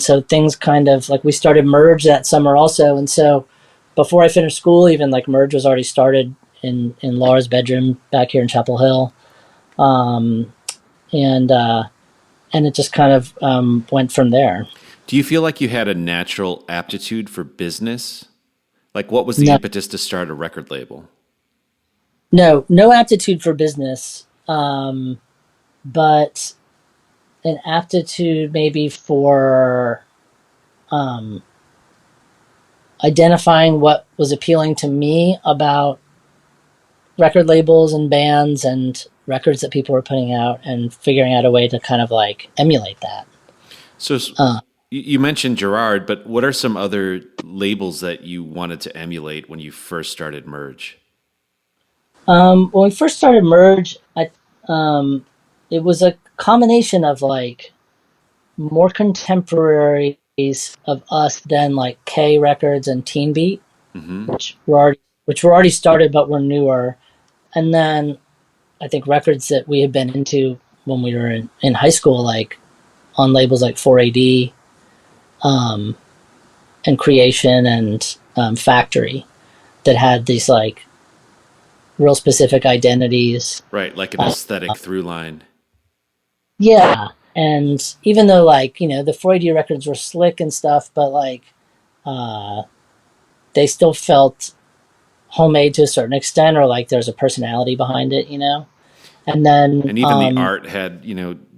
so things kind of like we started Merge that summer also. And so before I finished school, even like Merge was already started in Laura's bedroom back here in Chapel Hill. Um, and it just kind of went from there. Do you feel like you had a natural aptitude for business? Like, what was the No, impetus to start a record label? no aptitude for business, but an aptitude maybe for um, identifying what was appealing to me about record labels and bands and records that people were putting out, and figuring out a way to kind of like emulate that. So Uh, you mentioned Gerard, but what are some other labels that you wanted to emulate when you first started Merge? when we first started Merge, it was a combination of like more contemporaries of us than like K Records and Teen Beat, Hmm. which were already started but were newer, and then I think records that we had been into when we were in high school, like on labels like 4AD, um, and Creation and Factory, that had these like real specific identities. Right, like an aesthetic through line. Yeah, and even though like the 4AD records were slick and stuff, but like uh, they still felt homemade to a certain extent, or like there's a personality behind it. And then And even the art had,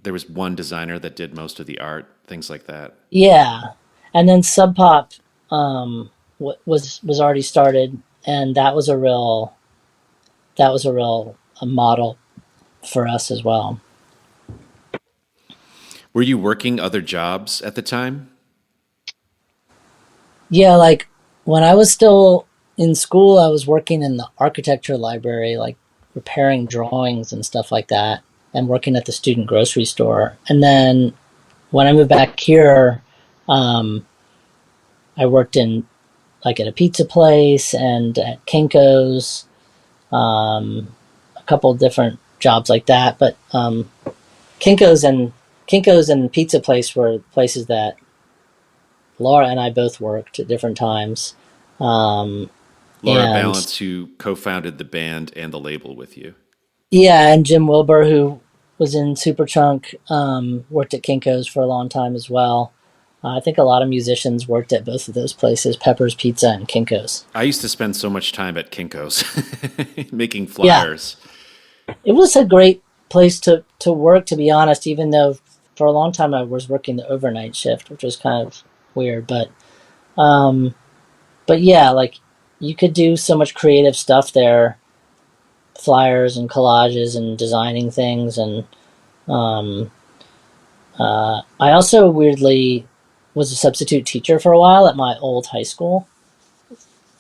there was one designer that did most of the art, things like that. yeah, and then Sub Pop was already started, and that was a real a model for us as well. Were you working other jobs at the time? Yeah, like when I was still in school, I was working in the architecture library, like repairing drawings and stuff like that, and working at the student grocery store. And then when I moved back here, um, I worked in like at a pizza place and at Kinko's, a couple of different jobs like that. But Kinko's and Kinko's and pizza place were places that Laura and I both worked at different times. Um, Laura and Balance, who co-founded the band and the label with you. yeah, and Jim Wilbur, who was in Superchunk, worked at Kinko's for a long time as well. I think a lot of musicians worked at both of those places, Pepper's Pizza and Kinko's. I used to spend so much time at Kinko's making Yeah, flyers. it was a great place to work, to be honest, even though for a long time I was working the overnight shift, which was kind of weird. Um, but yeah, like you could do so much creative stuff there, flyers and collages and designing things. And um, I also weirdly was a substitute teacher for a while at my old high school,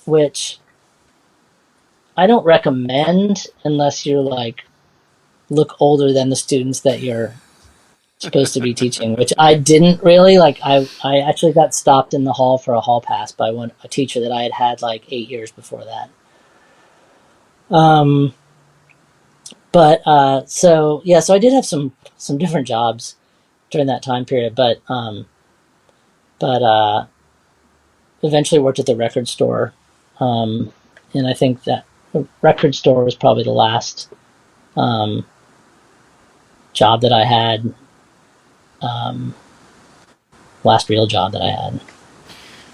which I don't recommend unless you're like look older than the students that you're supposed to be teaching, which I didn't really like. I actually got stopped in the hall for a hall pass by a teacher that I had like 8 years before that. Um, but so yeah, so I did have some different jobs during that time period, but eventually worked at the record store, and I think that the record store was probably the last um, job that I had, um, last real job that I had.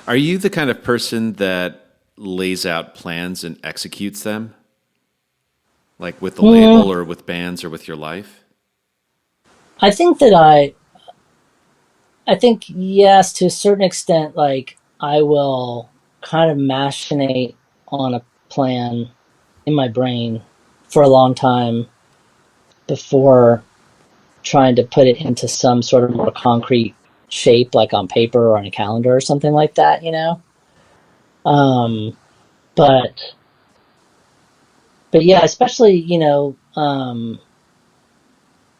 Are you the kind of person that lays out plans and executes them? Like with the Mm, label or with bands or with your life? I think that I think yes, to a certain extent, like I will kind of machinate on a plan in my brain for a long time before trying to put it into some sort of more concrete shape, like on paper or on a calendar or something like that. Um, but but yeah, especially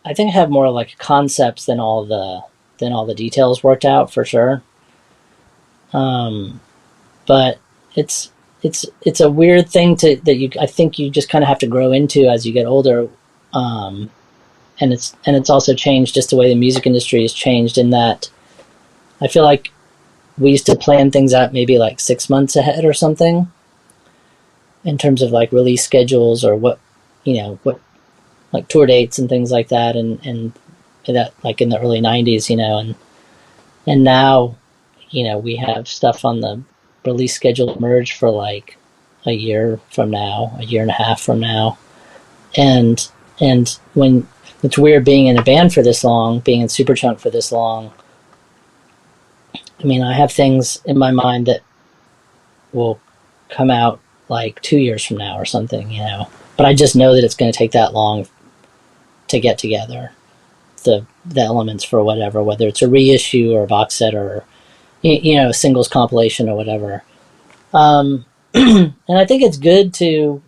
I think I have more like concepts than all the details worked out for sure. Um, but it's it's a weird thing that you I think you just kind of have to grow into as you get older. Um, and it's also changed just the way the music industry has changed, in that I feel like we used to plan things out maybe like 6 months ahead or something in terms of like release schedules or what like tour dates and things like that, and that like in the early 90s, and now, we have stuff on the release schedule merged for like a year from now, a year and a half from now. And when it's weird being in a band for this long, being in Superchunk for this long, I mean, I have things in my mind that will come out like 2 years from now or something, but I just know that it's going to take that long to get together the elements for whatever, whether it's a reissue or a box set or a singles compilation or whatever. And I think it's good to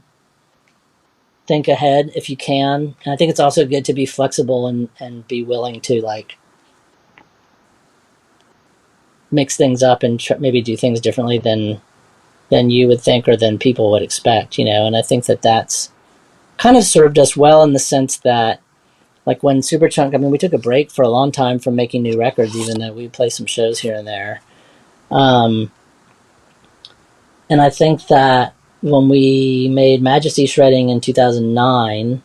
think ahead if you can, and I think it's also good to be flexible and be willing to like mix things up and maybe do things differently than you would think or than people would expect, and I think that that's kind of served us well in the sense that, like when Superchunk, I mean, we took a break for a long time from making new records, even though we play some shows here and there. And I think that when we made Majesty Shredding in 2009,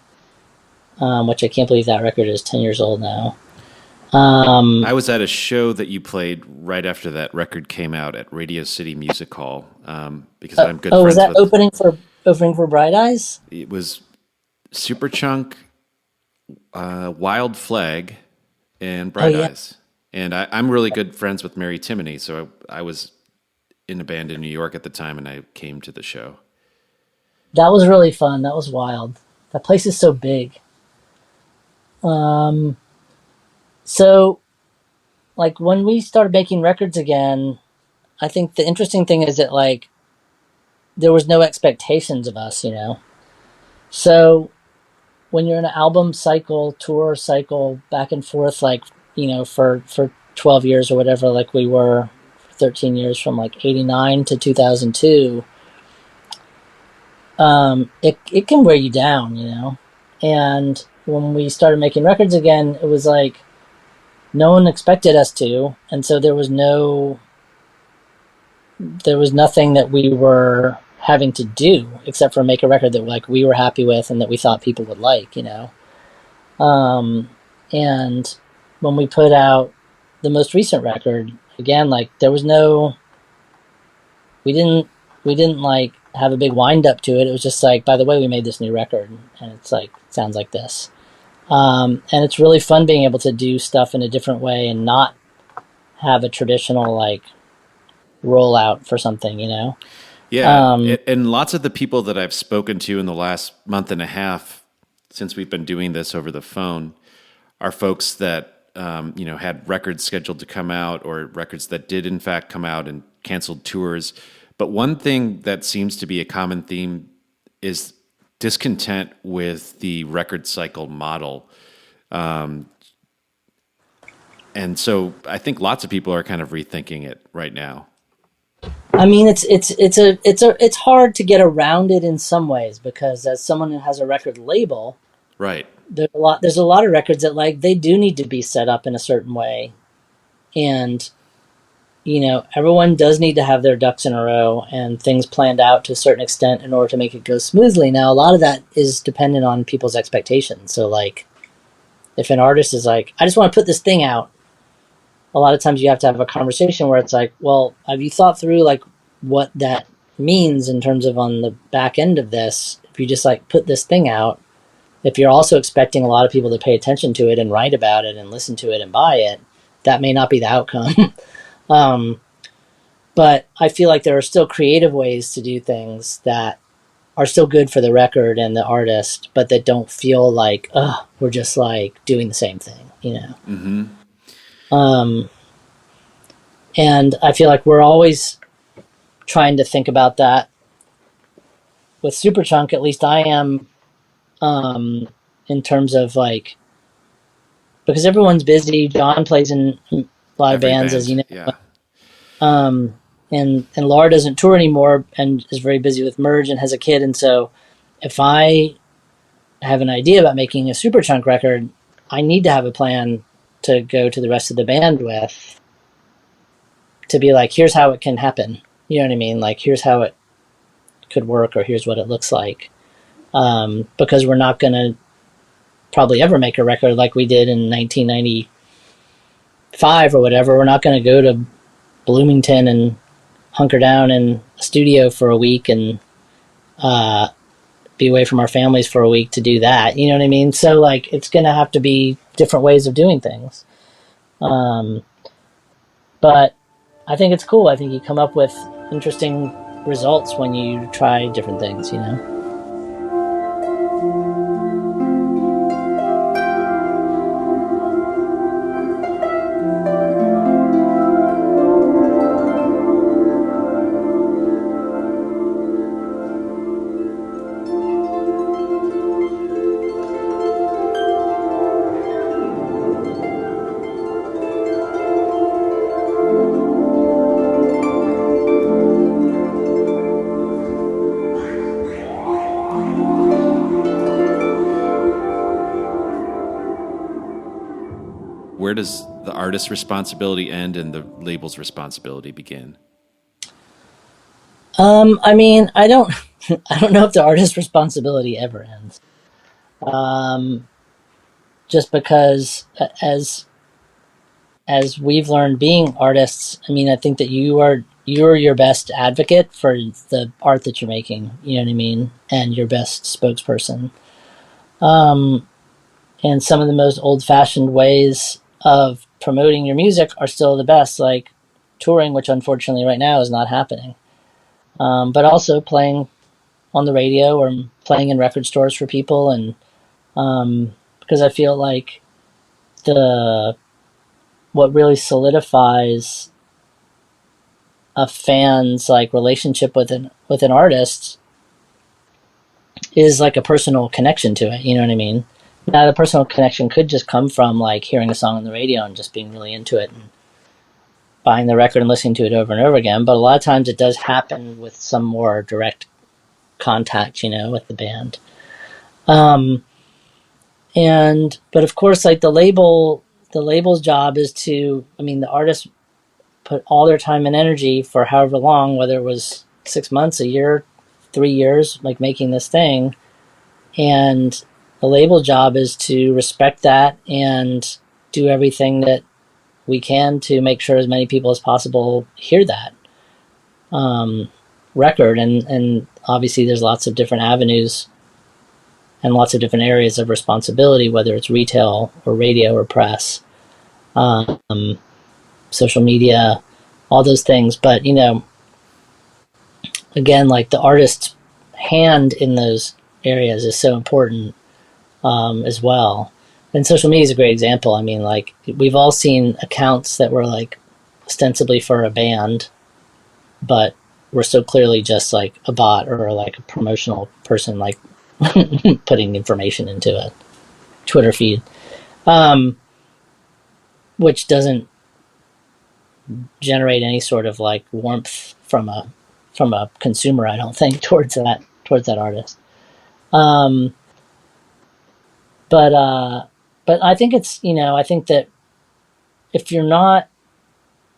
which I can't believe that record is 10 years old now. I was at a show that you played right after that record came out at Radio City Music Hall, because I'm good friends with... Oh, was that opening for Bright Eyes? It was Superchunk, Wild Flag, and Bright Eyes. And I'm really good friends with Mary Timony, so I was in a band in New York at the time, and I came to the show. That was really fun. That was wild. That place is so big. So, like, when we started making records again, I think the interesting thing is that, like, there was no expectations of us, So, when you're in an album cycle, tour cycle, back and forth, like, for 12 years or whatever, like we were 13 years from, like, 89 to 2002, it can wear you down, And when we started making records again, it was like, no one expected us to, and so there was nothing that we were having to do except for make a record that like we were happy with and that we thought people would like, And when we put out the most recent record, again, like there was we didn't like have a big wind up to it. It was just like, by the way, we made this new record, and it's like sounds like this. And it's really fun being able to do stuff in a different way and not have a traditional like rollout for something, Yeah, and lots of the people that I've spoken to in the last month and a half since we've been doing this over the phone are folks that had records scheduled to come out or records that did in fact come out and canceled tours. But one thing that seems to be a common theme is discontent with the record cycle model. And so I think lots of people are kind of rethinking it right now. I mean, it's hard to get around it in some ways because as someone who has a record label, right, there's a lot of records that like they do need to be set up in a certain way, and everyone does need to have their ducks in a row and things planned out to a certain extent in order to make it go smoothly. Now, a lot of that is dependent on people's expectations. So, like, if an artist is like, I just want to put this thing out, a lot of times you have to have a conversation where it's like, well, have you thought through, like, what that means in terms of on the back end of this? If you just, like, put this thing out, if you're also expecting a lot of people to pay attention to it and write about it and listen to it and buy it, that may not be the outcome. But I feel like there are still creative ways to do things that are still good for the record and the artist, but that don't feel like, we're just like doing the same thing, Mm-hmm. And I feel like we're always trying to think about that. With Superchunk, at least I am, in terms of like, because everyone's busy. John plays in a lot of bands, as you know. Yeah. And Laura doesn't tour anymore and is very busy with Merge and has a kid. And so if I have an idea about making a Superchunk record, I need to have a plan to go to the rest of the band with to be like, here's how it can happen. You know what I mean? Like, here's how it could work, or here's what it looks like. Because we're not going to probably ever make a record like we did in 1995 or whatever. We're not going to go to Bloomington and hunker down in a studio for a week and be away from our families for a week to do that. You know what I mean? So like, it's going to have to be different ways of doing things. But I think it's cool. I think you come up with interesting results when you try different things, you know? Where does the artist's responsibility end and the label's responsibility begin? I mean, I don't know if the artist's responsibility ever ends. Just because as we've learned being artists, I mean, I think that you're your best advocate for the art that you're making, you know what I mean? And your best spokesperson. And some of the most old-fashioned ways of promoting your music are still the best, like touring, which unfortunately right now is not happening. But also playing on the radio or playing in record stores for people, and because I feel like what really solidifies a fan's like relationship with an artist is like a personal connection to it. You know what I mean? Now, the personal connection could just come from like hearing a song on the radio and just being really into it and buying the record and listening to it over and over again. But a lot of times it does happen with some more direct contact, you know, with the band. But of course, like the label's job is to, I mean, the artists put all their time and energy for however long, whether it was 6 months, a year, 3 years, like making this thing. And the label job is to respect that and do everything that we can to make sure as many people as possible hear that record. And obviously there's lots of different avenues and lots of different areas of responsibility, whether it's retail or radio or press, social media, all those things. But, you know, again, like the artist's hand in those areas is so important as well. And social media is a great example. I mean, like, we've all seen accounts that were like ostensibly for a band, but were so clearly just like a bot or like a promotional person, like putting information into a Twitter feed, which doesn't generate any sort of like warmth from a consumer, I don't think, towards that artist. But I think it's, you know, I think that if you're not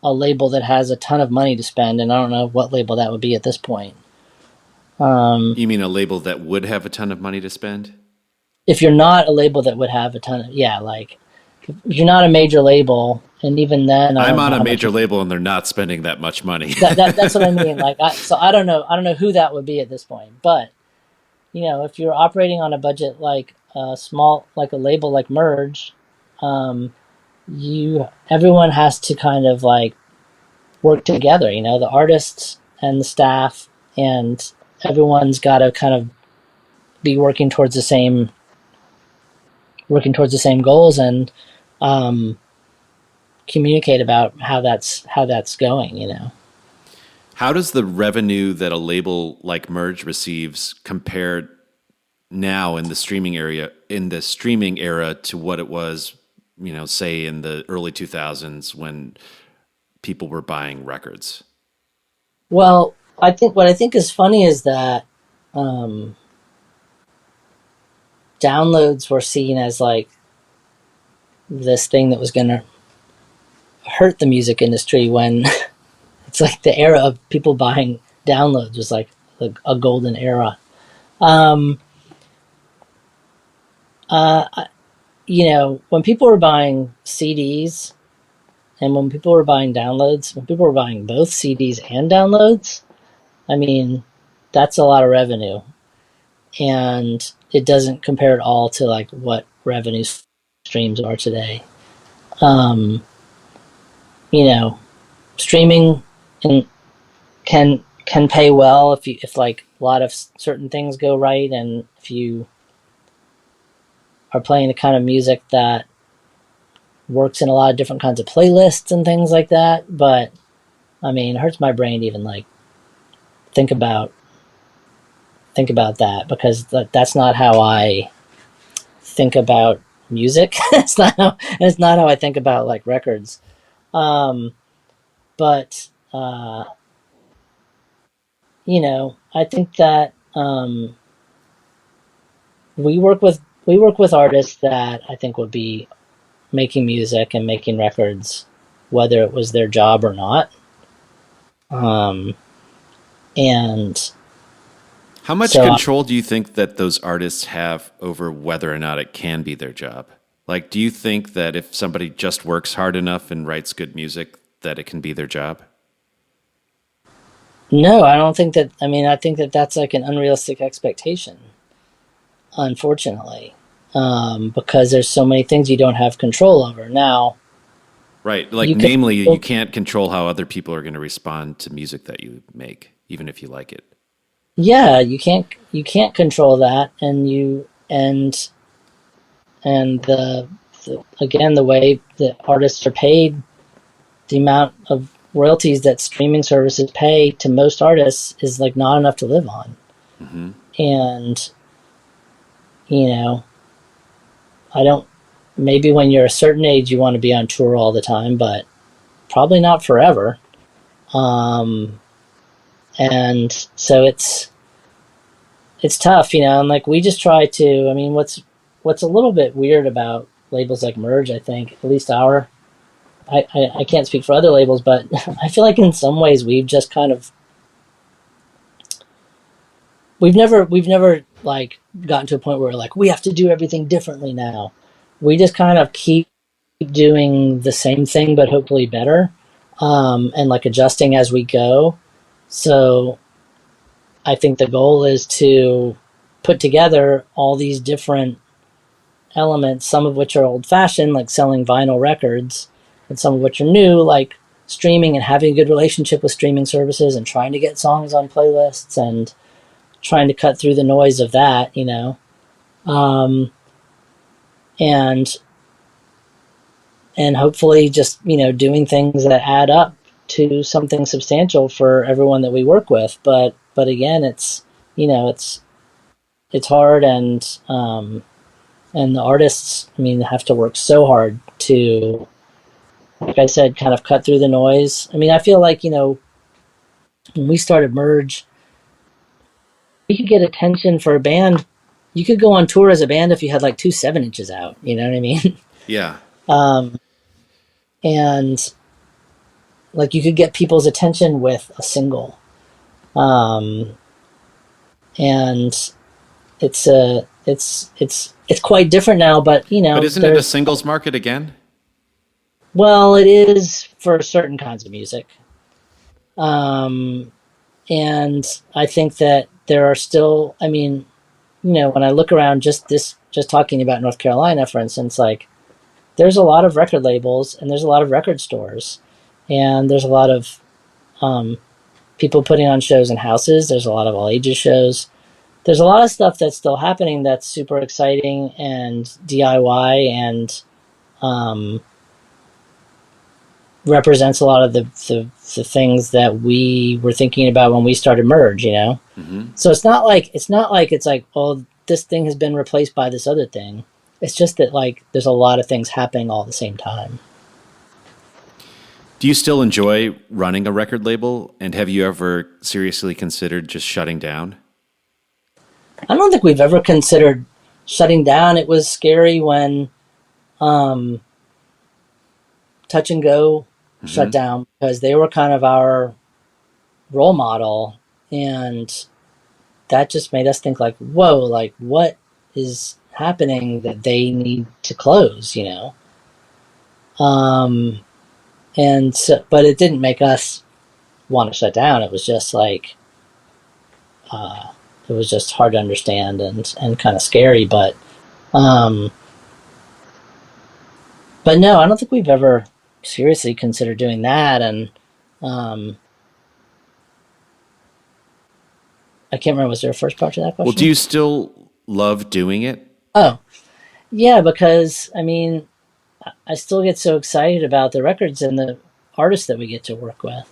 a label that has a ton of money to spend, and I don't know what label that would be at this point. You mean a label that would have a ton of money to spend? If you're not a label that would have a ton of, yeah, like if you're not a major label, and even then, I'm on a major label and they're not spending that much money. That's what I mean. Like, so I don't know who that would be at this point, but you know, if you're operating on a budget like small, like a label like Merge, everyone has to kind of like work together, you know, the artists and the staff, and everyone's got to kind of be working towards the same goals, and communicate about how that's going, you know. How does the revenue that a label like Merge receives compare now in the streaming era to what it was, you know, say in the early 2000s when people were buying records? Well, what I think is funny is that downloads were seen as like this thing that was going to hurt the music industry when it's like the era of people buying downloads was like a golden era. Um, you know, when people were buying CDs and when people were buying downloads, when people were buying both CDs and downloads, I mean, that's a lot of revenue. And it doesn't compare at all to like what revenue streams are today. Um, you know, streaming can pay well if like a lot of certain things go right, and if you are playing the kind of music that works in a lot of different kinds of playlists and things like that. But I mean, it hurts my brain to even like think about that, because that's not how I think about music. It's not how I think about like records. But you know, I think that we work with artists that I think would be making music and making records, whether it was their job or not. And How much so control do you think that those artists have over whether or not it can be their job? Like, do you think that if somebody just works hard enough and writes good music, that it can be their job? no, I don't think that. I mean, I think that that's like an unrealistic expectation, unfortunately, because there's so many things you don't have control over. Now, Right. Like, you can, namely, you can't control how other people are going to respond to music that you make, even if you like it. yeah, you can't control that, and the again, the way that artists are paid, the amount of royalties that streaming services pay to most artists is like not enough to live on. Hmm. And you know, I don't. Maybe when you're a certain age, you want to be on tour all the time, but probably not forever. Um, and so it's tough, you know. And like we just try to. I mean, what's a little bit weird about labels like Merge, I think, at least I can't speak for other labels, but I feel like in some ways we've just kind of we've never like gotten to a point where we're like we have to do everything differently now. We just kind of keep doing the same thing, but hopefully better, and like adjusting as we go. So I think the goal is to put together all these different elements, some of which are old fashioned, like selling vinyl records, and some of which are new, like streaming and having a good relationship with streaming services and trying to get songs on playlists and trying to cut through the noise of that, you know. And hopefully just, you know, doing things that add up to something substantial for everyone that we work with. But again, it's, you know, it's hard, and the artists, I mean, have to work so hard to, like I said, kind of cut through the noise. I mean, I feel like, you know, when we started Merge, we could get attention for a band. You could go on tour as a band if you had like 2 7-inches out. You know what I mean? Yeah. And like you could get people's attention with a single. And it's quite different now, but you know, But isn't it a singles market again? well, it is for certain kinds of music. And I think that there are still, I mean, you know, when I look around just talking about North Carolina, for instance, like there's a lot of record labels and there's a lot of record stores and there's a lot of people putting on shows in houses. There's a lot of all ages shows. There's a lot of stuff that's still happening that's super exciting and DIY and represents a lot of the things that we were thinking about when we started Merge, you know? Mm-hmm. So it's not like it's like, oh, this thing has been replaced by this other thing. It's just that like there's a lot of things happening all at the same time. Do you still enjoy running a record label? And have you ever seriously considered just shutting down? I don't think we've ever considered shutting down. It was scary when Touch and Go shut down because they were kind of our role model, and that just made us think like, whoa, like what is happening that they need to close, you know? And so, but it didn't make us want to shut down. It was just like, it was just hard to understand and kind of scary. Um, but no, I don't think we've ever seriously considered doing that. And um, I can't remember, was there a first part to that Well, do question? you still love doing it? Oh, yeah, because I mean, I still get so excited about the records and the artists that we get to work with,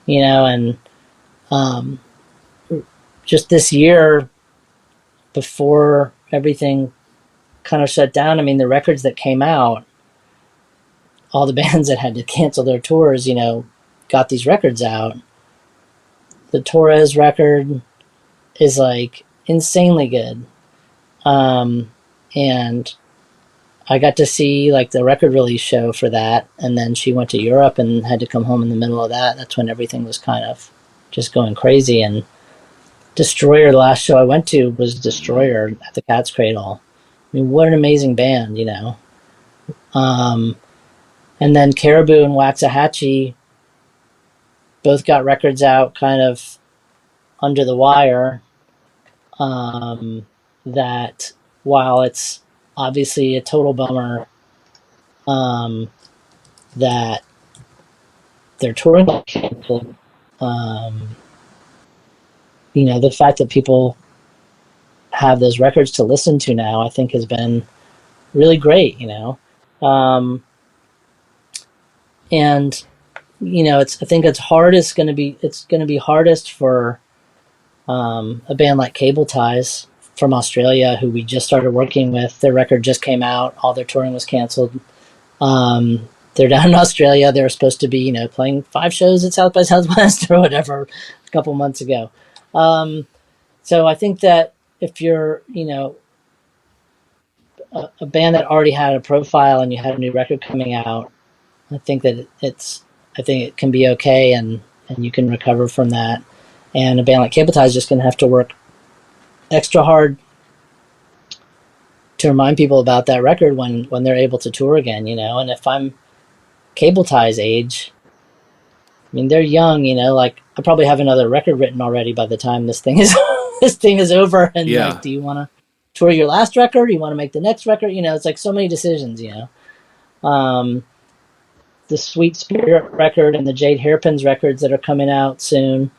you know, and um, just this year before everything kind of shut down, I mean, the records that came out, all the bands that had to cancel their tours, you know, got these records out. The Torres record is like insanely good. And I got to see like the record release show for that, and then she went to Europe and had to come home in the middle of that. That's when everything was kind of just going crazy. And Destroyer, the last show I went to was Destroyer at the Cat's Cradle. I mean, what an amazing band, you know. Um, and then Caribou and Waxahachie both got records out kind of under the wire. That while it's obviously a total bummer um, that their touring got canceled, um, you know, the fact that people have those records to listen to now, I think has been really great, you know. Um, and you know, I think it's going to be hardest for a band like Cable Ties from Australia, who we just started working with. Their record just came out, all their touring was canceled. They're down in Australia. They were supposed to be, you know, playing 5 shows at South by Southwest or whatever a couple months ago. So I think that if you're, you know, a band that already had a profile and you had a new record coming out, I think that I think it can be okay, and you can recover from that. And a band like Cable Tie is just going to have to work extra hard to remind people about that record when they're able to tour again, you know. And if I'm Cable Tie's age, I mean, they're young, you know. Like I probably have another record written already by the time this thing is this thing is over. And Yeah. like, do you want to tour your last record? Do you want to make the next record? You know, it's like so many decisions, you know. The Sweet Spirit record and the Jade Hairpins records that are coming out soon,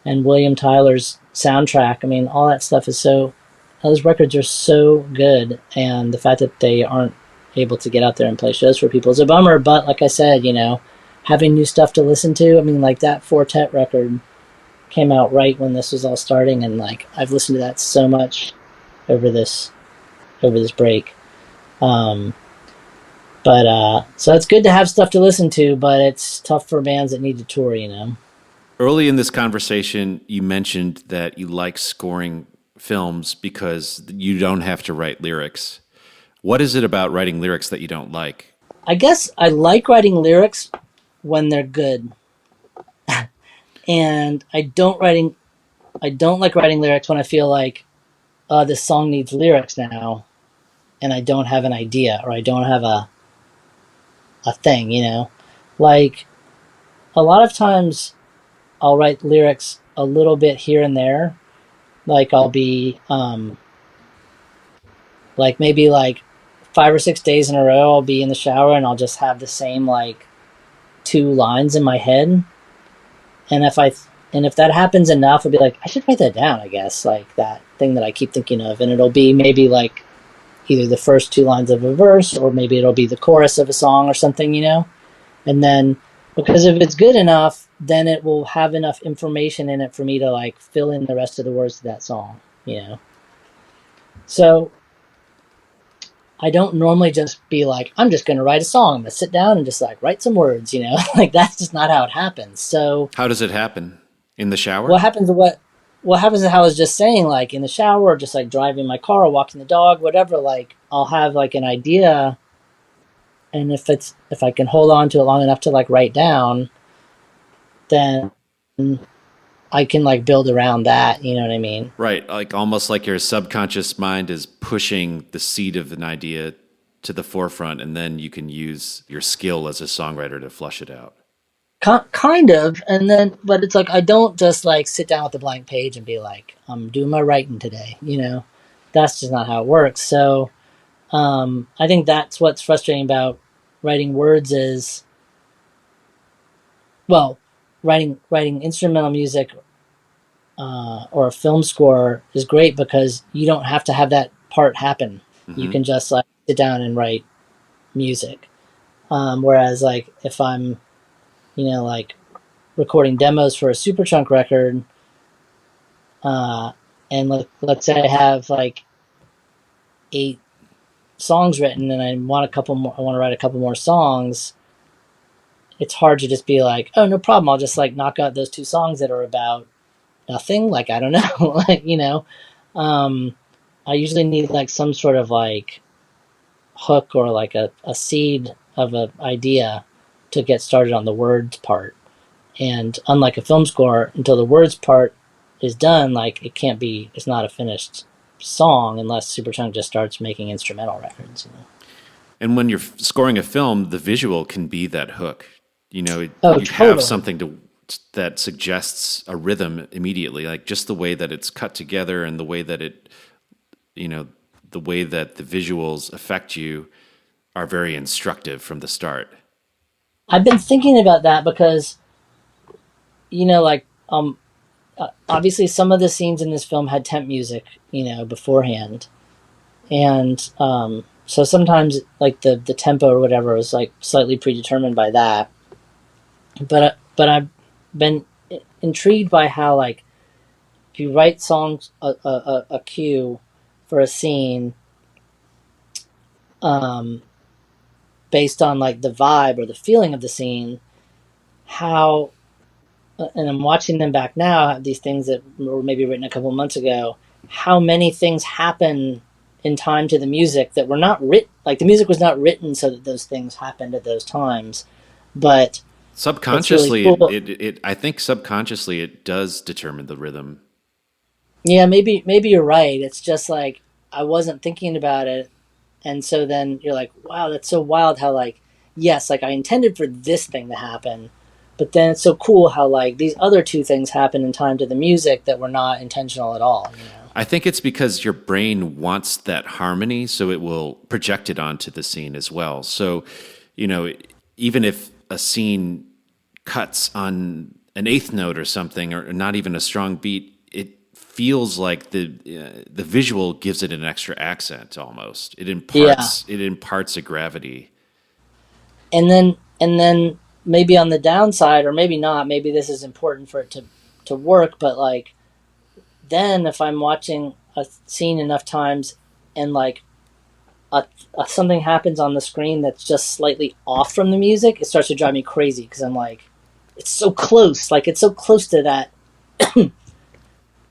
and William Tyler's soundtrack. I mean, all that stuff is those records are so good, and the fact that they aren't able to get out there and play shows for people is a bummer. But like I said, you know, having new stuff to listen to, I mean, like that Fortet record came out right when this was all starting, and like I've listened to that so much over this break. But so it's good to have stuff to listen to, but it's tough for bands that need to tour, you know. Early in this conversation, you mentioned that you like scoring films because you don't have to write lyrics. What is it about writing lyrics that you don't like? I guess I like writing lyrics when they're good. And I don't like writing lyrics when I feel like this song needs lyrics now and I don't have an idea, or I don't have a thing, you know. Like a lot of times I'll write lyrics a little bit here and there. Like I'll be like maybe like 5 or 6 days in a row I'll be in the shower and I'll just have the same like 2 lines in my head. And if that happens enough, I'll be like, I should write that down, I guess, like that thing that I keep thinking of. And it'll be maybe like either the first 2 lines of a verse, or maybe it'll be the chorus of a song or something, you know? And then, because if it's good enough, then it will have enough information in it for me to like fill in the rest of the words to that song, you know? So I don't normally just be like, I'm just going to write a song. I'm going to sit down and just like write some words, you know? Like that's just not how it happens. So How does it happen? In the shower? what happens to what happens to how I was just saying, like in the shower, or just like driving my car or walking the dog, whatever, like I'll have like an idea, and if I can hold on to it long enough to like write down, then I can like build around that. You know what I mean? Right, like almost like your subconscious mind is pushing the seed of an idea to the forefront, and then you can use your skill as a songwriter to flush it out. Kind of, and then, but it's like I don't just like sit down with a blank page and be like, I'm doing my writing today. That's just not how it works. So I think that's what's frustrating about writing words is, well, writing instrumental music or a film score is great because you don't have to have that part happen. Mm-hmm. You can just like sit down and write music. Whereas like if I'm, like recording demos for a Superchunk record, and let's say I have like 8 songs written and I want to write a couple more songs. It's hard to just be like, oh, no problem. I'll just like knock out those 2 songs that are about nothing. Like, I don't know, I usually need like some sort of like hook or like a seed of an idea to get started on the words part. And unlike a film score, until the words part is done, like it's not a finished song unless Superchunk just starts making instrumental records. And when you're scoring a film, the visual can be that hook. You totally. have something that suggests a rhythm immediately, like just the way that it's cut together and the way that the way that the visuals affect you are very instructive from the start. I've been thinking about that because, obviously some of the scenes in this film had temp music, beforehand. And so sometimes like the tempo or whatever was like slightly predetermined by that. But I've been intrigued by how like if you write songs a cue for a scene based on like the vibe or the feeling of the scene, how, and I'm watching them back now, these things that were maybe written a couple months ago, how many things happen in time to the music that were not written, like the music was not written so that those things happened at those times, but subconsciously, really cool. I think subconsciously it does determine the rhythm. Yeah, maybe you're right. It's just like I wasn't thinking about it, and so then you're like, wow, that's so wild how like, yes, like I intended for this thing to happen, but then it's so cool how like these other 2 things happen in time to the music that were not intentional at all. I think it's because your brain wants that harmony, so it will project it onto the scene as well. So, even if a scene cuts on an 8th note or something, or not even a strong beat, it feels like the visual gives it an extra accent almost. It imparts a gravity. And then maybe on the downside, or maybe not, maybe this is important for it to work, but like then if I'm watching a scene enough times and like something happens on the screen that's just slightly off from the music, it starts to drive me crazy because I'm like, it's so close. Like it's so close to that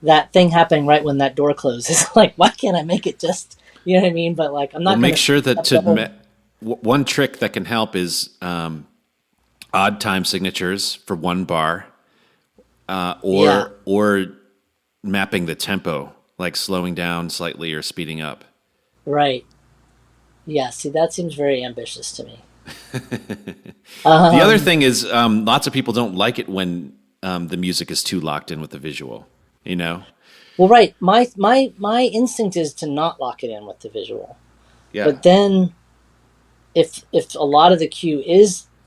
that thing happening right when that door closes. Like, why can't I make it just, you know what I mean? But like, I'm not going to make sure that one trick that can help is odd time signatures for 1 bar, or mapping the tempo, like slowing down slightly or speeding up. Right. Yeah. See, that seems very ambitious to me. The other thing is, lots of people don't like it when the music is too locked in with the visual. Well, right. My instinct is to not lock it in with the visual. Yeah. But then, if a lot of the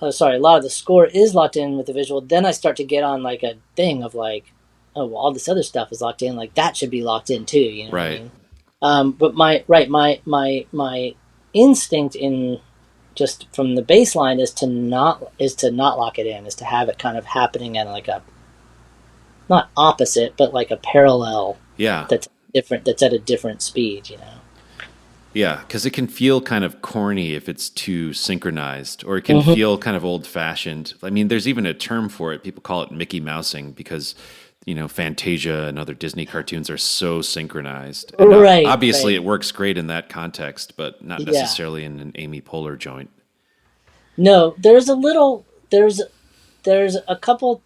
a lot of the score is locked in with the visual, then I start to get on like a thing of like, oh, well, all this other stuff is locked in. Like that should be locked in too. Right. What I mean? But my instinct in just from the baseline is to not lock it in, is to have it kind of happening at like a, not opposite, but like a parallel. Yeah. That's different. That's at a different speed. Yeah, because it can feel kind of corny if it's too synchronized, or it can feel kind of old-fashioned. I mean, there's even a term for it. People call it Mickey Mousing because, Fantasia and other Disney cartoons are so synchronized. And right. Obviously, right. It works great in that context, but not necessarily in an Amy Poehler joint. No, there's a couple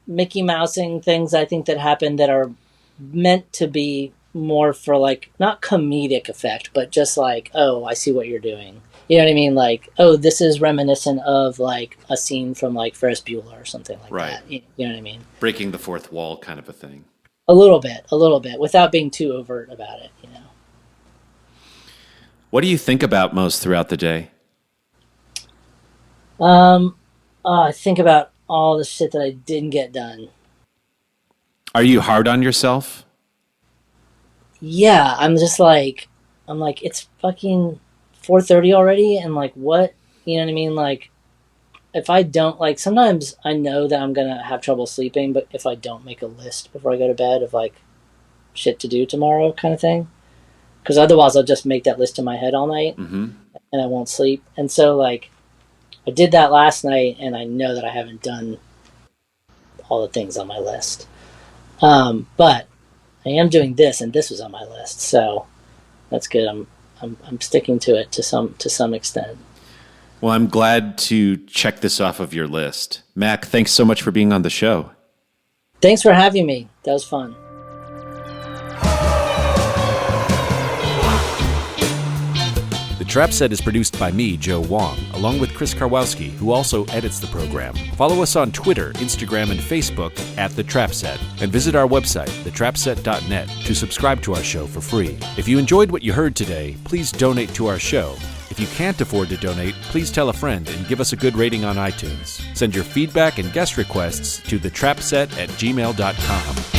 Mickey Mousing things I think that happen that are meant to be more for like not comedic effect, but just like, oh, I see what you're doing. You know what I mean? Like, oh, this is reminiscent of like a scene from like Ferris Bueller or something like that. You know what I mean? Breaking the fourth wall kind of a thing. A little bit, without being too overt about it, you know. What do you think about most throughout the day? I think about all the shit that I didn't get done. Are you hard on yourself? Yeah, I'm like, it's fucking 4:30 already, and like, what? You know what I mean? Like, if I don't, like, sometimes I know that I'm gonna have trouble sleeping, but if I don't make a list before I go to bed of like shit to do tomorrow kind of thing, because otherwise I'll just make that list in my head all night, and I won't sleep. And so like, I did that last night, and I know that I haven't done all the things on my list. But I am doing this, and this was on my list, so that's good. I'm sticking to it to some extent. Well, I'm glad to check this off of your list. Mac, thanks so much for being on the show. Thanks for having me. That was fun. The Trap Set is produced by me, Joe Wong, along with Chris Karwowski, who also edits the program. Follow us on Twitter, Instagram, and Facebook at The Trap Set, and visit our website, thetrapset.net, to subscribe to our show for free. If you enjoyed what you heard today, please donate to our show. If you can't afford to donate, please tell a friend and give us a good rating on iTunes. Send your feedback and guest requests to thetrapset@gmail.com.